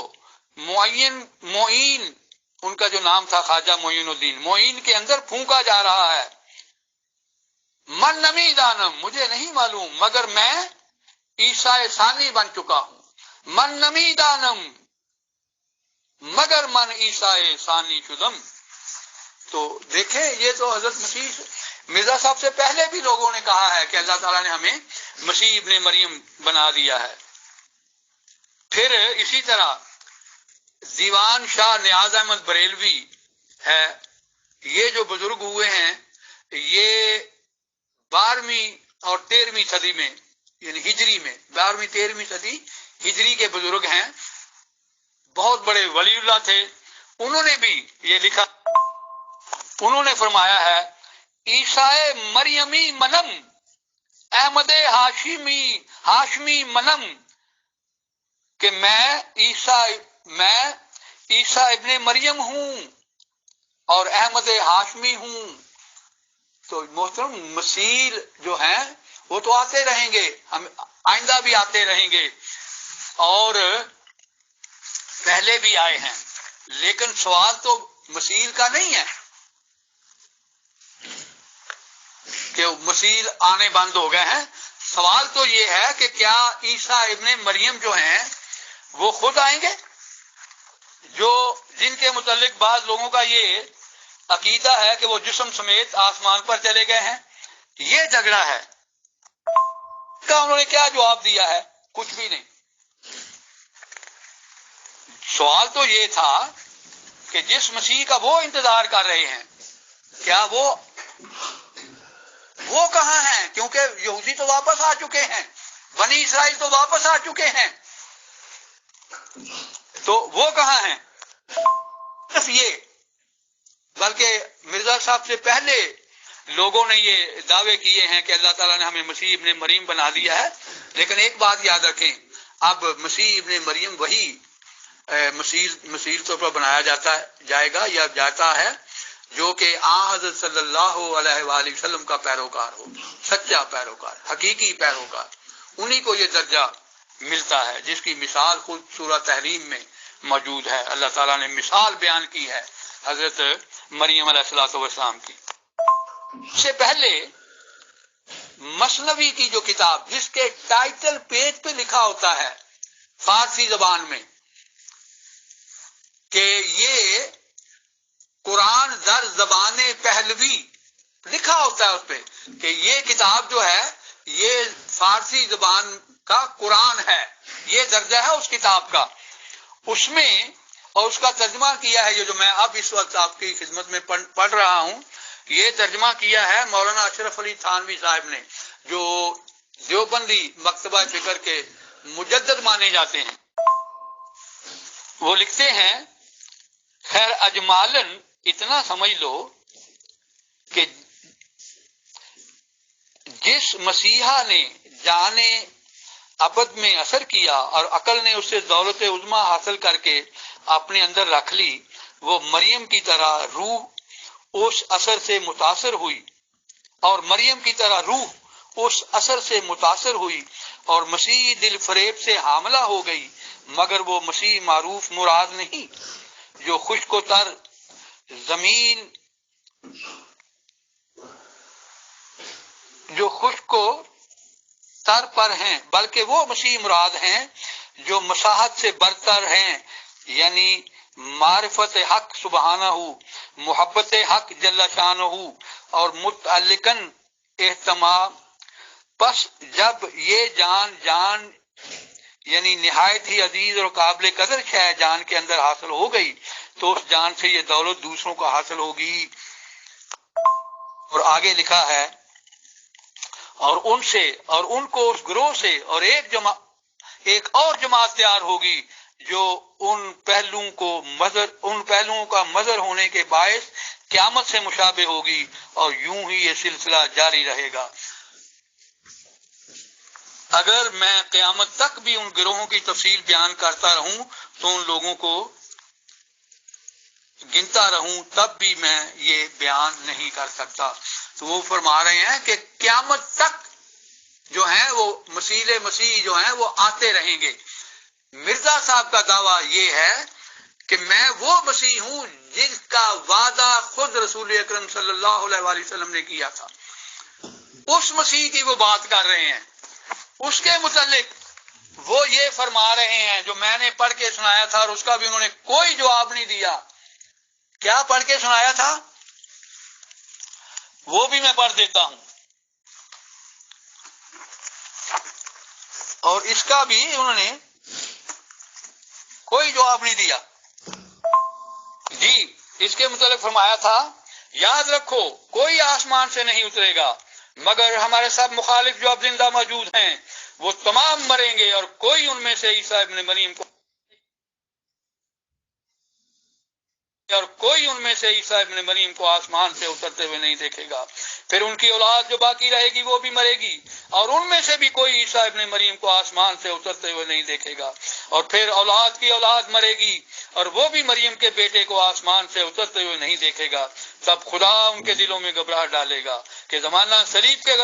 معین ان کا جو نام تھا خواجہ معین الدین، معین کے اندر پھونکا جا رہا ہے۔ من نمیدانم، مجھے نہیں معلوم مگر میں عیسائے ثانی بن چکا ہوں۔ من نمیدانم مگر من عیسائے ثانی شدم۔ تو دیکھیں، یہ تو حضرت مسیح مرزا صاحب سے پہلے بھی لوگوں نے کہا ہے کہ اللہ تعالیٰ نے ہمیں مسیح ابن مریم بنا دیا ہے۔ پھر اسی طرح دیوان شاہ نیاز احمد بریلوی ہے، یہ جو بزرگ ہوئے ہیں یہ 12ویں اور 13ویں صدی میں، یعنی ہجری میں 12ویں 13ویں صدی ہجری کے بزرگ ہیں، بہت بڑے ولی اللہ تھے۔ انہوں نے بھی یہ لکھا، انہوں نے فرمایا ہے عیسائے مریمی منم احمد ہاشمی منم، کہ میں عیسیٰ ابن مریم ہوں اور احمد ہاشمی ہوں۔ تو محترم مسیح جو ہیں وہ تو آتے رہیں گے، ہم آئندہ بھی آتے رہیں گے اور پہلے بھی آئے ہیں، لیکن سوال تو مسیح کا نہیں ہے کہ مسیح آنے بند ہو گئے ہیں۔ سوال تو یہ ہے کہ کیا عیسیٰ ابن مریم جو ہیں وہ خود آئیں گے؟ جن کے متعلق بعض لوگوں کا یہ عقیدہ ہے کہ وہ جسم سمیت آسمان پر چلے گئے ہیں، یہ جھگڑا ہے کا انہوں نے کیا جواب دیا ہے؟ کچھ بھی نہیں۔ سوال تو یہ تھا کہ جس مسیح کا وہ انتظار کر رہے ہیں، کیا وہ کہاں ہیں؟ کیونکہ یہودی تو واپس آ چکے ہیں، بنی اسرائیل تو واپس آ چکے ہیں، تو وہ کہاں ہیں؟ صرف یہ، بلکہ مرزا صاحب سے پہلے لوگوں نے یہ دعوے کیے ہیں کہ اللہ تعالیٰ نے ہمیں مسیح ابن مریم بنا دیا ہے، لیکن ایک بات یاد رکھیں، اب مسیح ابن مریم وہی مسیح طور پر بنایا جائے گا یا جاتا ہے جو کہ حضرت صلی اللہ علیہ وآلہ وسلم کا پیروکار ہو، سچا پیروکار، حقیقی پیروکار، انہی کو یہ درجہ ملتا ہے جس کی مثال خود سورہ تحریم میں موجود ہے۔ اللہ تعالیٰ نے مثال بیان کی ہے حضرت مریم علیہ السلام کی۔ اس سے پہلے مثنوی کی جو کتاب جس کے ٹائٹل پیج پہ لکھا ہوتا ہے فارسی زبان میں کہ یہ قرآن در زبان پہلوی، لکھا ہوتا ہے اس پہ کہ یہ کتاب جو ہے یہ فارسی زبان کا قرآن ہے، یہ درجہ ہے اس کتاب کا۔ اس میں اور اس کا ترجمہ کیا ہے یہ جو میں اب اس وقت آپ کی خدمت میں پڑھ رہا ہوں، یہ ترجمہ کیا ہے مولانا اشرف علی تھانوی صاحب نے، جو دیوبندی مکتبہ فکر کے مجدد مانے جاتے ہیں۔ وہ لکھتے ہیں خیر اجمالن اتنا سمجھ لو کہ جس مسیحا نے جانے ابد میں اثر کیا اور عقل نے اس سے دولت عظمی حاصل کر کے اپنے اندر رکھ لی، وہ مریم کی طرح روح اس اثر سے متاثر ہوئی، اور مریم کی طرح روح اس اثر سے متاثر ہوئی اور مسیح دل فریب سے حاملہ ہو گئی، مگر وہ مسیح معروف مراد نہیں جو خشک و تر زمین جو خشک و تر پر ہیں، بلکہ وہ مسیح مراد ہیں جو مساحت سے برتر ہیں، یعنی معرفت حق سبحانہ محبت حق جل شانہ اور متعلقاً اہتمام۔ پس جب یہ جان یعنی نہایت ہی عزیز اور قابل قدر شے جان کے اندر حاصل ہو گئی تو اس جان سے یہ دولت دوسروں کو حاصل ہوگی۔ اور آگے لکھا ہے اور ان سے اور ان کو اس گروہ سے اور ایک اور جماعت تیار ہوگی جو ان پہلوؤں کا مظہر ہونے کے باعث قیامت سے مشابہ ہوگی، اور یوں ہی یہ سلسلہ جاری رہے گا۔ اگر میں قیامت تک بھی ان گروہوں کی تفصیل بیان کرتا رہوں تو ان لوگوں کو گنتا رہوں تب بھی میں یہ بیان نہیں کر سکتا۔ تو وہ فرما رہے ہیں کہ قیامت تک جو ہیں وہ مسیح جو ہیں وہ آتے رہیں گے۔ مرزا صاحب کا دعویٰ یہ ہے کہ میں وہ مسیح ہوں جس کا وعدہ خود رسول اکرم صلی اللہ علیہ وآلہ وسلم نے کیا تھا۔ اس مسیح کی وہ بات کر رہے ہیں۔ اس کے متعلق وہ یہ فرما رہے ہیں جو میں نے پڑھ کے سنایا تھا، اور اس کا بھی انہوں نے کوئی جواب نہیں دیا۔ کیا پڑھ کے سنایا تھا وہ بھی میں پڑھ دیتا ہوں، اور اس کا بھی انہوں نے کوئی جواب نہیں دیا۔ جی، اس کے متعلق فرمایا تھا، یاد رکھو کوئی آسمان سے نہیں اترے گا مگر ہمارے سب مخالف جو اب زندہ موجود ہیں وہ تمام مریں گے، اور کوئی ان میں سے عیسیٰ ابن مریم کو آسمان سے اترتے ہوئے نہیں دیکھے گا۔ پھر ان کی اولاد جو باقی رہے گی وہ بھی مرے گی، اور ان میں سے بھی کوئی عیسیٰ ابن مریم کو آسمان سے اترتے ہوئے نہیں دیکھے گا۔ اور پھر اولاد کی اولاد مرے گی، اور وہ بھی مریم کے بیٹے کو آسمان سے اترتے ہوئے نہیں دیکھے گا۔ تب خدا ان کے دلوں میں گھبراہٹ ڈالے گا کہ زمانہ صلیب کے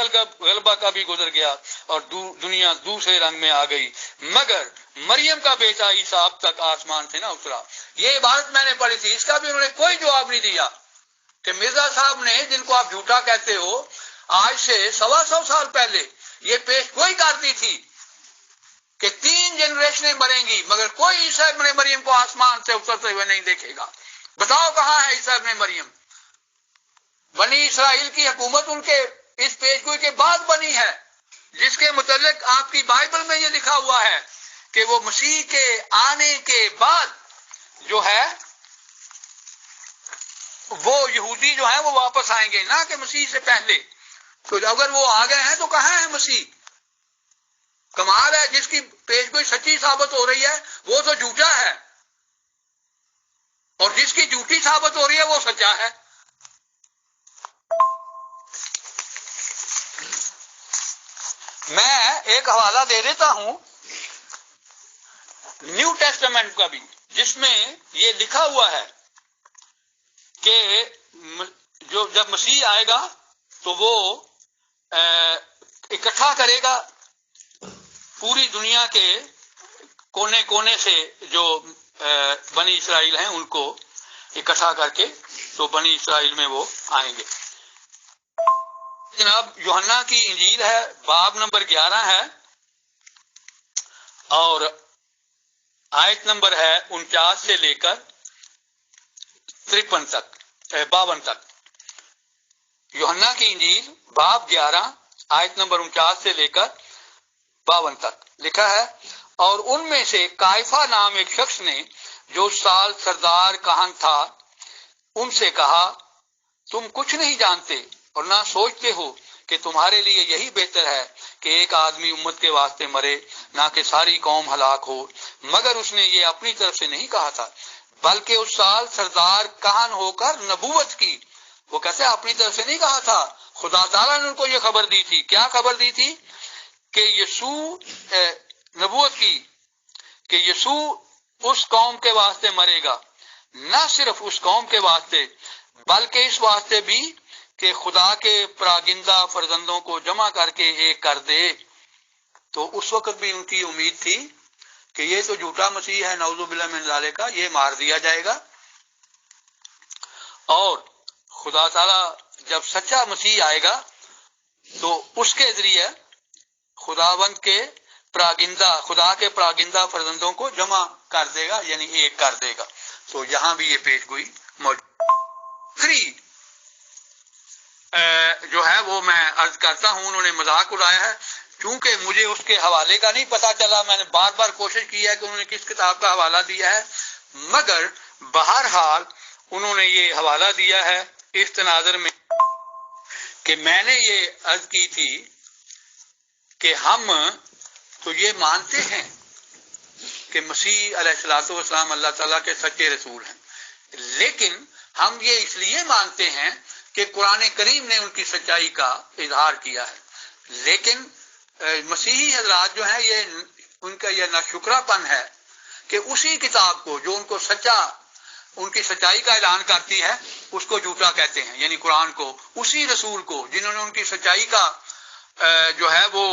غلبہ کا بھی گزر گیا اور دنیا دوسرے رنگ میں آ گئی، مگر مریم کا بیٹا عیسیٰ اب تک آسمان سے نہ اترا۔ یہ عبارت میں نے پڑھی تھی، اس کا بھی انہوں نے کوئی جواب نہیں دیا کہ مرزا صاحب نے، جن کو آپ جھوٹا کہتے ہو، آج سے 125 سال پہلے یہ پیش گوئی کر دی تھی کہ 3 جنریشنیں مریں گی مگر کوئی عیسیٰ ابن مریم کو آسمان سے اترتے ہوئے نہیں دیکھے گا۔ بتاؤ کہاں ہے عیسیٰ ابن مریم؟ بنی اسرائیل کی حکومت ان کے اس پیش گوئی کے بعد بنی ہے، جس کے متعلق آپ کی بائبل میں یہ لکھا ہوا ہے کہ وہ مسیح کے آنے کے بعد جو ہے وہ یہودی جو ہیں وہ واپس آئیں گے، نہ کہ مسیح سے پہلے۔ تو اگر وہ آ گئے ہیں تو کہاں ہے مسیح؟ کمال ہے، جس کی پیش گوئی سچی ثابت ہو رہی ہے وہ تو جھوٹا ہے، اور جس کی جھوٹی ثابت ہو رہی ہے وہ سچا ہے۔ میں ایک حوالہ دے دیتا ہوں نیو ٹیسٹمنٹ کا بھی، جس میں یہ لکھا ہوا ہے کہ جب مسیح آئے گا تو وہ اکٹھا کرے گا پوری دنیا کے کونے کونے سے جو بنی اسرائیل ہیں ان کو اکٹھا کر کے، تو بنی اسرائیل میں وہ آئیں گے۔ جناب یوحنا کی انجیل ہے، باب نمبر 11 ہے، اور آیت نمبر ہے 49 سے لے کر 52 تک۔ یوحنا کی انجیل باب 11 آیت نمبر 49 سے لے کر 52 تک لکھا ہے، اور ان میں سے قائفہ نام ایک شخص نے جو سال سردار کہن تھا ان سے کہا، تم کچھ نہیں جانتے اور نہ سوچتے ہو کہ تمہارے لیے یہی بہتر ہے کہ ایک آدمی امت کے واسطے مرے، نہ کہ ساری قوم ہلاک ہو۔ مگر اس نے یہ اپنی طرف سے نہیں کہا تھا، بلکہ اس سال سردار کہن ہو کر نبوت کی۔ وہ کہتے اپنی طرف سے نہیں کہا تھا، خدا تعالیٰ نے ان کو یہ خبر دی تھی۔ کیا خبر دی تھی؟ کہ نبوت کی کہ یسوع اس قوم کے واسطے مرے گا، نہ صرف اس قوم کے واسطے بلکہ اس واسطے بھی کہ خدا کے پراگندہ فرزندوں کو جمع کر کے ایک کر دے۔ تو اس وقت بھی ان کی امید تھی کہ یہ تو جھوٹا مسیح ہے، نعوذ باللہ من ذالک کا، یہ مار دیا جائے گا، اور خدا تعالیٰ جب سچا مسیح آئے گا تو اس کے ذریعے خداوند کے خدا کے پراگندہ فرزندوں کو جمع کر دے گا، یعنی ایک کر دے گا۔ تو یہاں بھی یہ پیش گوئی موجود۔ جو ہے وہ میں عرض کرتا ہوں، انہوں نے مذاق اڑایا ہے، چونکہ مجھے اس کے حوالے کا نہیں پتا چلا۔ میں نے بار بار کوشش کی ہے کہ انہوں نے کس کتاب کا حوالہ دیا ہے، مگر بہرحال انہوں نے یہ حوالہ دیا ہے اس تناظر میں کہ میں نے یہ عرض کی تھی کہ ہم تو یہ مانتے ہیں کہ مسیح علیہ السلام اللہ تعالیٰ کے سچے رسول ہیں، لیکن ہم یہ اس لیے مانتے ہیں کہ قرآن کریم نے ان کی سچائی کا اظہار کیا ہے، لیکن مسیحی حضرات جو ہیں یہ ان کا یہ ناشکرا پن ہے کہ اسی کتاب کو جو ان کو ان کی سچائی کا اعلان کرتی ہے اس کو جھوٹا کہتے ہیں، یعنی قرآن کو، اسی رسول کو جنہوں نے ان کی سچائی کا جو ہے وہ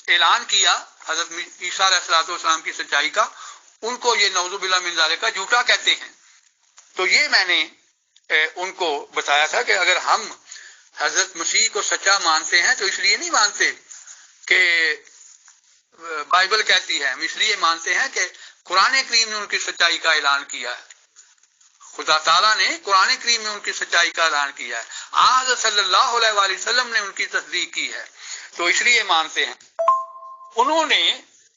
اعلان کیا، حضرت عیسیٰ علیہ السلام کی سچائی کا، ان کو یہ نعوذ باللہ من ذالک کا جھوٹا کہتے ہیں۔ تو یہ میں نے ان کو بتایا تھا کہ اگر ہم حضرت مسیح کو سچا مانتے ہیں تو اس لیے نہیں مانتے کہ بائبل کہتی ہے، ہم اس لیے مانتے ہیں کہ قرآن کریم نے ان کی سچائی کا اعلان کیا ہے، خدا تعالیٰ نے قرآن کریم میں ان کی سچائی کا اعلان کیا ہے، حضرت صلی اللہ علیہ وآلہ وسلم نے ان کی تصدیق کی ہے، تو اس لیے مانتے ہیں۔ انہوں نے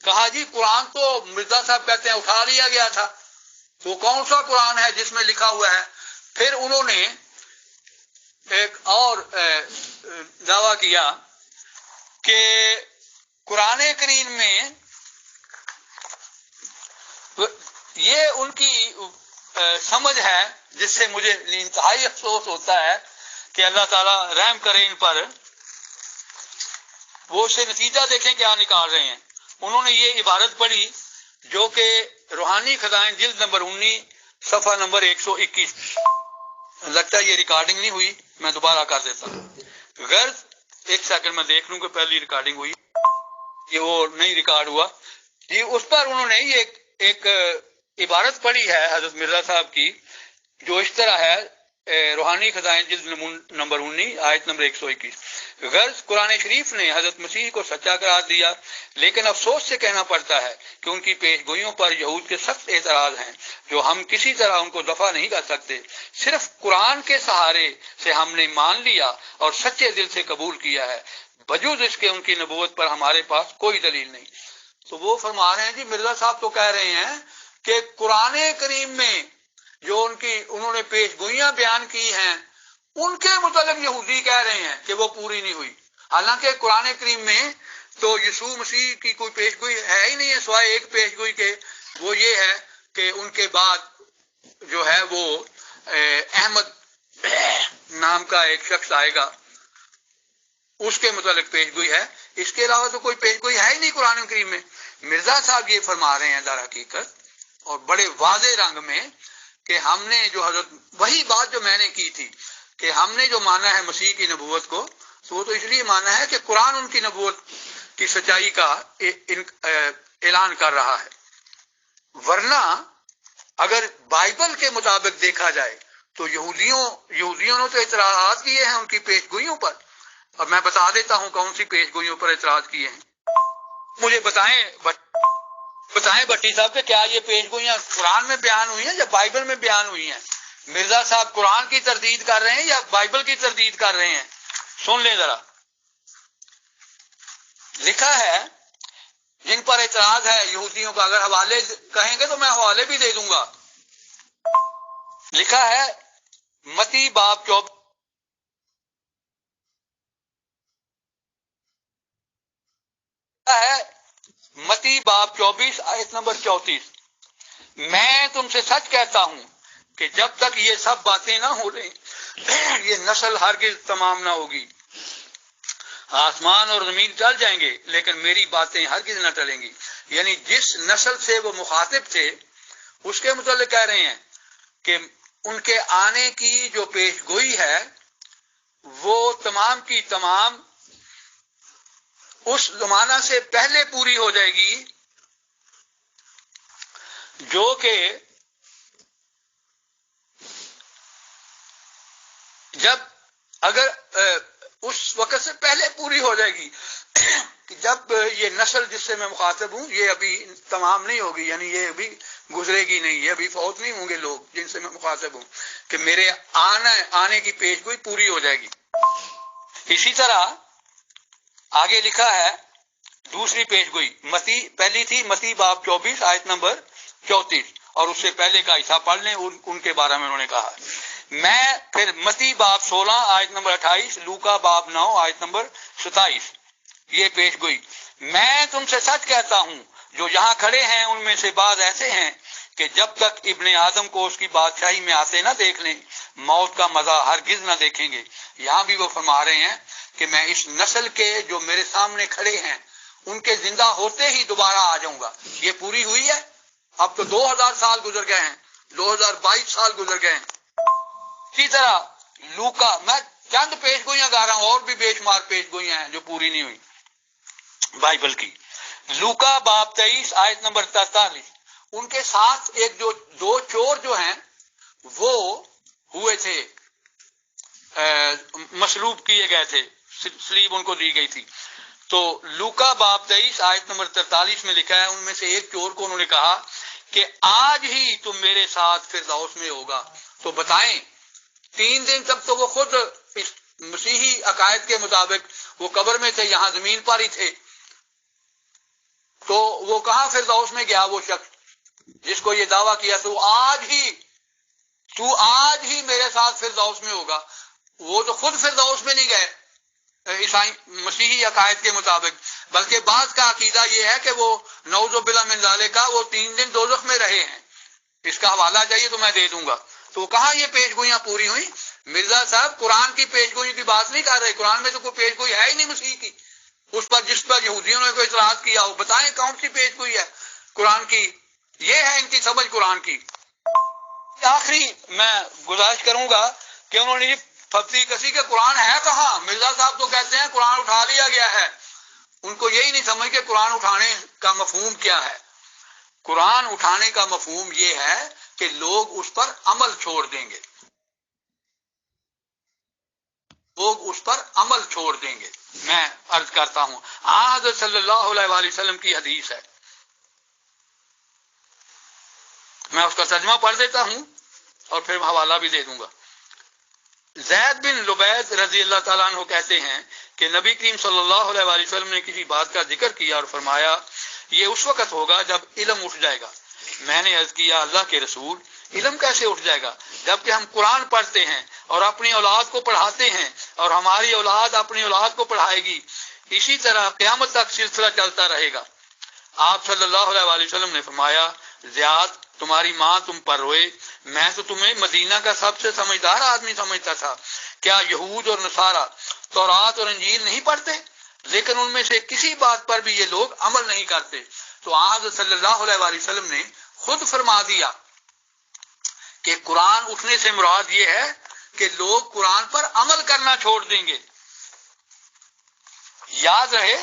کہا جی قرآن تو مرزا صاحب کہتے ہیں اٹھا لیا گیا تھا، تو کون سا قرآن ہے جس میں لکھا ہوا ہے؟ پھر انہوں نے ایک اور دعویٰ کیا کہ قرآن کریم میں یہ ان کی سمجھ ہے جس سے مجھے انتہائی افسوس ہوتا ہے کہ اللہ تعالیٰ رحم کرے ان پر، وہ اسے نتیجہ دیکھیں کیا نکال رہے ہیں۔ انہوں نے یہ عبارت پڑھی جو کہ روحانی خزائن جلد نمبر 19 صفحہ نمبر 121، لگتا ہے یہ ریکارڈنگ نہیں ہوئی، میں دوبارہ کر دیتا ہوں، غرض ایک سیکنڈ میں دیکھ لوں کہ پہلی ریکارڈنگ ہوئی، یہ وہ نہیں ریکارڈ ہوا جی۔ اس پر انہوں نے یہ ایک عبارت پڑھی ہے حضرت مرزا صاحب کی جو اس طرح ہے، روحانی خزائن جلد نمبر 19 آیت نمبر 121، غرض قرآن شریف نے حضرت مسیح کو سچا قرار دیا، لیکن افسوس سے کہنا پڑتا ہے کہ ان کی پیش گوئیوں پر یہود کے سخت اعتراض ہیں جو ہم کسی طرح ان کو دفع نہیں کر سکتے۔ صرف قرآن کے سہارے سے ہم نے مان لیا اور سچے دل سے قبول کیا ہے، بجوز اس کے ان کی نبوت پر ہمارے پاس کوئی دلیل نہیں۔ تو وہ فرما رہے ہیں جی مرزا صاحب تو کہہ رہے ہیں کہ قرآن کریم میں جو انہوں نے پیش گوئیاں بیان کی ہیں ان کے متعلق یہودی کہہ رہے ہیں کہ وہ پوری نہیں ہوئی، حالانکہ قرآن کریم میں تو یسوع مسیح کی کوئی پیش گوئی ہے ہی نہیں ہے سوائے ایک پیش گوئی کے، وہ یہ ہے کہ ان کے بعد جو ہے وہ احمد نام کا ایک شخص آئے گا، اس کے متعلق پیش گوئی ہے، اس کے علاوہ تو کوئی پیش گوئی ہے ہی نہیں قرآن کریم میں۔ مرزا صاحب یہ فرما رہے ہیں در حقیقت اور بڑے واضح رنگ میں کہ ہم نے جو حضرت وہی بات جو میں نے کی تھی کہ ہم نے جو مانا ہے مسیح کی نبوت کو، تو وہ تو اس لیے مانا ہے کہ قرآن ان کی نبوت کی سچائی کا اعلان کر رہا ہے، ورنہ اگر بائبل کے مطابق دیکھا جائے تو یہودیوں نے تو اعتراضات کیے ہیں ان کی پیش گوئیوں پر، اور میں بتا دیتا ہوں کون سی پیش گوئیوں پر اعتراض کیے ہیں۔ مجھے بتائیں بٹی صاحب کہ کیا یہ پیش گوئیاں قرآن میں بیان ہوئی ہیں یا بائبل میں بیان ہوئی ہیں؟ مرزا صاحب قرآن کی تردید کر رہے ہیں یا بائبل کی تردید کر رہے ہیں؟ سن لیں ذرا، لکھا ہے جن پر اعتراض ہے یہودیوں کا، اگر حوالے کہیں گے تو میں حوالے بھی دے دوں گا۔ لکھا ہے متی باب 24 آیت نمبر 34، میں تم سے سچ کہتا ہوں کہ جب تک یہ سب باتیں نہ ہو لیں یہ نسل ہرگز تمام نہ ہوگی۔ آسمان اور زمین ٹل جائیں گے لیکن میری باتیں ہرگز نہ ٹلیں گی۔ یعنی جس نسل سے وہ مخاطب تھے اس کے متعلق کہہ رہے ہیں کہ ان کے آنے کی جو پیش گوئی ہے وہ تمام کی تمام اس زمانہ سے پہلے پوری ہو جائے گی جو کہ اگر اس وقت سے پہلے پوری ہو جائے گی جب یہ نسل جس سے میں مخاطب ہوں یہ ابھی تمام نہیں ہوگی، یعنی یہ ابھی گزرے گی نہیں، یہ ابھی فوت نہیں ہوں گے لوگ جن سے میں مخاطب ہوں، کہ میرے آنے کی پیش گوئی پوری ہو جائے گی۔ اسی طرح آگے لکھا ہے دوسری پیش گوئی، متی پہلی تھی متی باب 24 آیت نمبر 34 اور اس سے پہلے کا حصہ پڑھ لیں، ان کے بارے میں انہوں نے کہا۔ میں پھر متی باب 16 آیت نمبر 28، لوکا باب 9 آیت نمبر 27، یہ پیش گوئی، میں تم سے سچ کہتا ہوں جو یہاں کھڑے ہیں ان میں سے بعض ایسے ہیں کہ جب تک ابن آدم کو اس کی بادشاہی میں آتے نہ دیکھ لیں موت کا مزہ ہرگز نہ دیکھیں گے. یہاں بھی وہ فرما رہے ہیں کہ میں اس نسل کے جو میرے سامنے کھڑے ہیں ان کے زندہ ہوتے ہی دوبارہ آ جاؤں گا. یہ پوری ہوئی ہے. اب تو 2000 سال گزر گئے ہیں, 2022 سال گزر گئے ہیں. اسی طرح لوکا, میں چند پیش گوئیاں گا رہا ہوں, اور بھی بے شمار پیش گوئیاں ہیں جو پوری نہیں ہوئی بائبل کی. لوکا باب 23 آیت نمبر 43, ان کے ساتھ ایک جو دو چور جو ہیں وہ ہوئے تھے, مصلوب کیے گئے تھے, سلیب ان کو دی گئی تھی. تو لوکا باب 23 آیت نمبر 43 میں لکھا ہے ان میں سے ایک چور کو انہوں نے کہا کہ آج ہی تم میرے ساتھ فردوس میں ہوگا. تو بتائیں 3 دن تک تو وہ خود مسیحی عقائد کے مطابق وہ قبر میں تھے, یہاں زمین پر ہی تھے, تو وہ کہاں فردوس میں گیا وہ شخص جس کو یہ دعویٰ کیا تو آج ہی میرے ساتھ فردوس میں ہوگا. وہ تو خود فردوس میں نہیں گئے عیسائی مسیحی عقائد کے مطابق, بلکہ بعض کا عقیدہ یہ ہے کہ وہ نعوذ باللہ من ذالک کا وہ 3 دن دوزخ میں رہے ہیں. اس کا حوالہ چاہیے تو میں دے دوں گا. تو کہاں یہ پیش گوئیاں پوری ہوئی؟ مرزا صاحب قرآن کی پیش گوئی کی بات نہیں کر رہے, قرآن میں تو کوئی پیش گوئی ہے ہی نہیں مسیح کی, اس پر جس پر یہودیوں نے کوئی اعتراض کیا ہو. بتائیں کون سی پیش گوئی ہے قرآن کی؟ یہ ہے ان کی سمجھ قرآن کی. آخری میں گزارش کروں گا کہ انہوں نے پھپتی کسی کے قرآن ہے کہاں. مرزا صاحب تو کہتے ہیں قرآن اٹھا لیا گیا ہے, ان کو یہی نہیں سمجھ کہ قرآن اٹھانے کا مفہوم کیا ہے. قرآن اٹھانے کا مفہوم یہ ہے کہ لوگ اس پر عمل چھوڑ دیں گے, لوگ اس پر عمل چھوڑ دیں گے. میں عرض کرتا ہوں حضرت صلی اللہ علیہ وآلہ وسلم کی حدیث ہے, میں اس کا ترجمہ پڑھ دیتا ہوں اور پھر حوالہ بھی دے دوں گا. زید بن لبید رضی اللہ تعالیٰ عنہ کہتے ہیں کہ نبی کریم صلی اللہ علیہ وآلہ وسلم نے کسی بات کا ذکر کیا اور فرمایا یہ اس وقت ہوگا جب علم اٹھ جائے گا. میں نے عرض کیا اللہ کے رسول علم کیسے اٹھ جائے گا جبکہ ہم قرآن پڑھتے ہیں اور اپنی اولاد کو پڑھاتے ہیں اور ہماری اولاد اپنی اولاد کو پڑھائے گی, اسی طرح قیامت تک سلسلہ چلتا رہے گا. آپ صلی اللہ علیہ وآلہ وسلم نے فرمایا زیاد تمہاری ماں تم پر روئے, میں تو تمہیں مدینہ کا سب سے سمجھدار آدمی سمجھتا تھا. کیا یہود اور نصارہ تورات اور انجیل نہیں پڑھتے لیکن ان میں سے کسی بات پر بھی یہ لوگ عمل نہیں کرتے. تو آج صلی اللہ علیہ وآلہ وسلم نے خود فرما دیا کہ قرآن اٹھنے سے مراد یہ ہے کہ لوگ قرآن پر عمل کرنا چھوڑ دیں گے. یاد رہے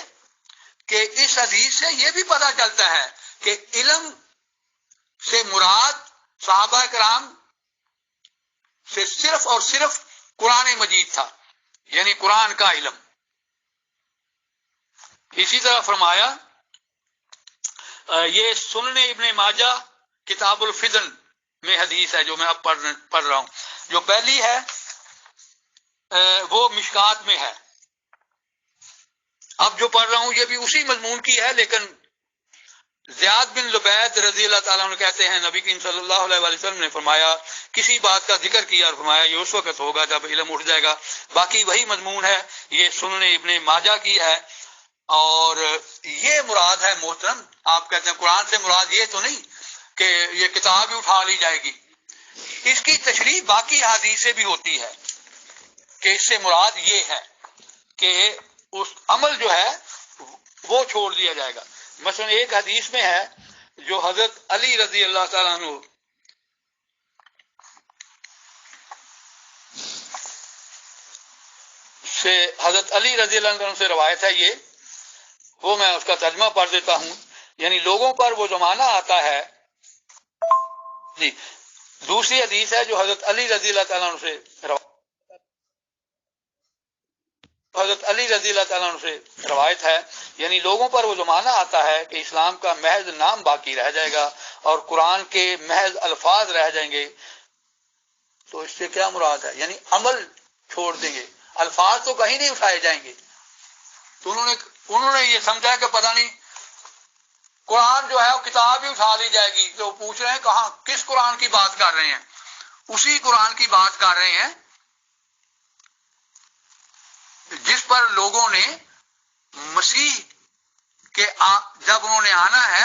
کہ اس حدیث سے یہ بھی پتہ چلتا ہے کہ علم سے مراد صحابہ کرام سے صرف اور صرف قرآن مجید تھا, یعنی قرآن کا علم. اسی طرح فرمایا یہ سنن ابن ماجہ کتاب الفتن میں حدیث ہے جو میں اب پڑھ رہا ہوں. جو پہلی ہے وہ مشکات میں ہے, اب جو پڑھ رہا ہوں یہ بھی اسی مضمون کی ہے, لیکن زیاد بن لبید رضی اللہ تعالیٰ عنہ کہتے ہیں نبی کریم صلی اللہ علیہ وآلہ وسلم نے فرمایا کسی بات کا ذکر کیا اور فرمایا یہ اس وقت ہوگا جب علم اٹھ جائے گا. باقی وہی مضمون ہے, یہ سنن ابن ماجہ کی ہے. اور یہ مراد ہے محترم, آپ کہتے ہیں قرآن سے مراد یہ تو نہیں کہ یہ کتاب ہی اٹھا لی جائے گی. اس کی تشریح باقی حدیث سے بھی ہوتی ہے کہ اس سے مراد یہ ہے کہ اس عمل جو ہے وہ چھوڑ دیا جائے گا. مثلا ایک حدیث میں ہے جو حضرت علی رضی اللہ تعالیٰ عنہ سے حضرت علی رضی اللہ عنہ سے روایت ہے, یہ وہ میں اس کا ترجمہ پڑھ دیتا ہوں. یعنی لوگوں پر وہ زمانہ آتا ہے جی. دوسری حدیث ہے جو حضرت علی رضی اللہ تعالیٰ عنہ سے روایت ہے, یعنی لوگوں پر وہ زمانہ آتا ہے کہ اسلام کا محض نام باقی رہ جائے گا اور قرآن کے محض الفاظ رہ جائیں گے. تو اس سے کیا مراد ہے؟ یعنی عمل چھوڑ دیں گے, الفاظ تو کہیں نہیں اٹھائے جائیں گے. تو انہوں نے یہ سمجھا کہ پتہ نہیں قرآن جو ہے وہ کتاب ہی اٹھا لی جائے گی. تو پوچھ رہے ہیں کہاں کس قرآن کی بات کر رہے ہیں؟ اسی قرآن کی بات کر رہے ہیں جس پر لوگوں نے مسیح کے جب انہوں نے آنا ہے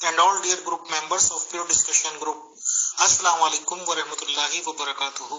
and all dear group members of Pure Discussion Group. Assalamu alaikum wa rahmatullahi wa barakatuhu.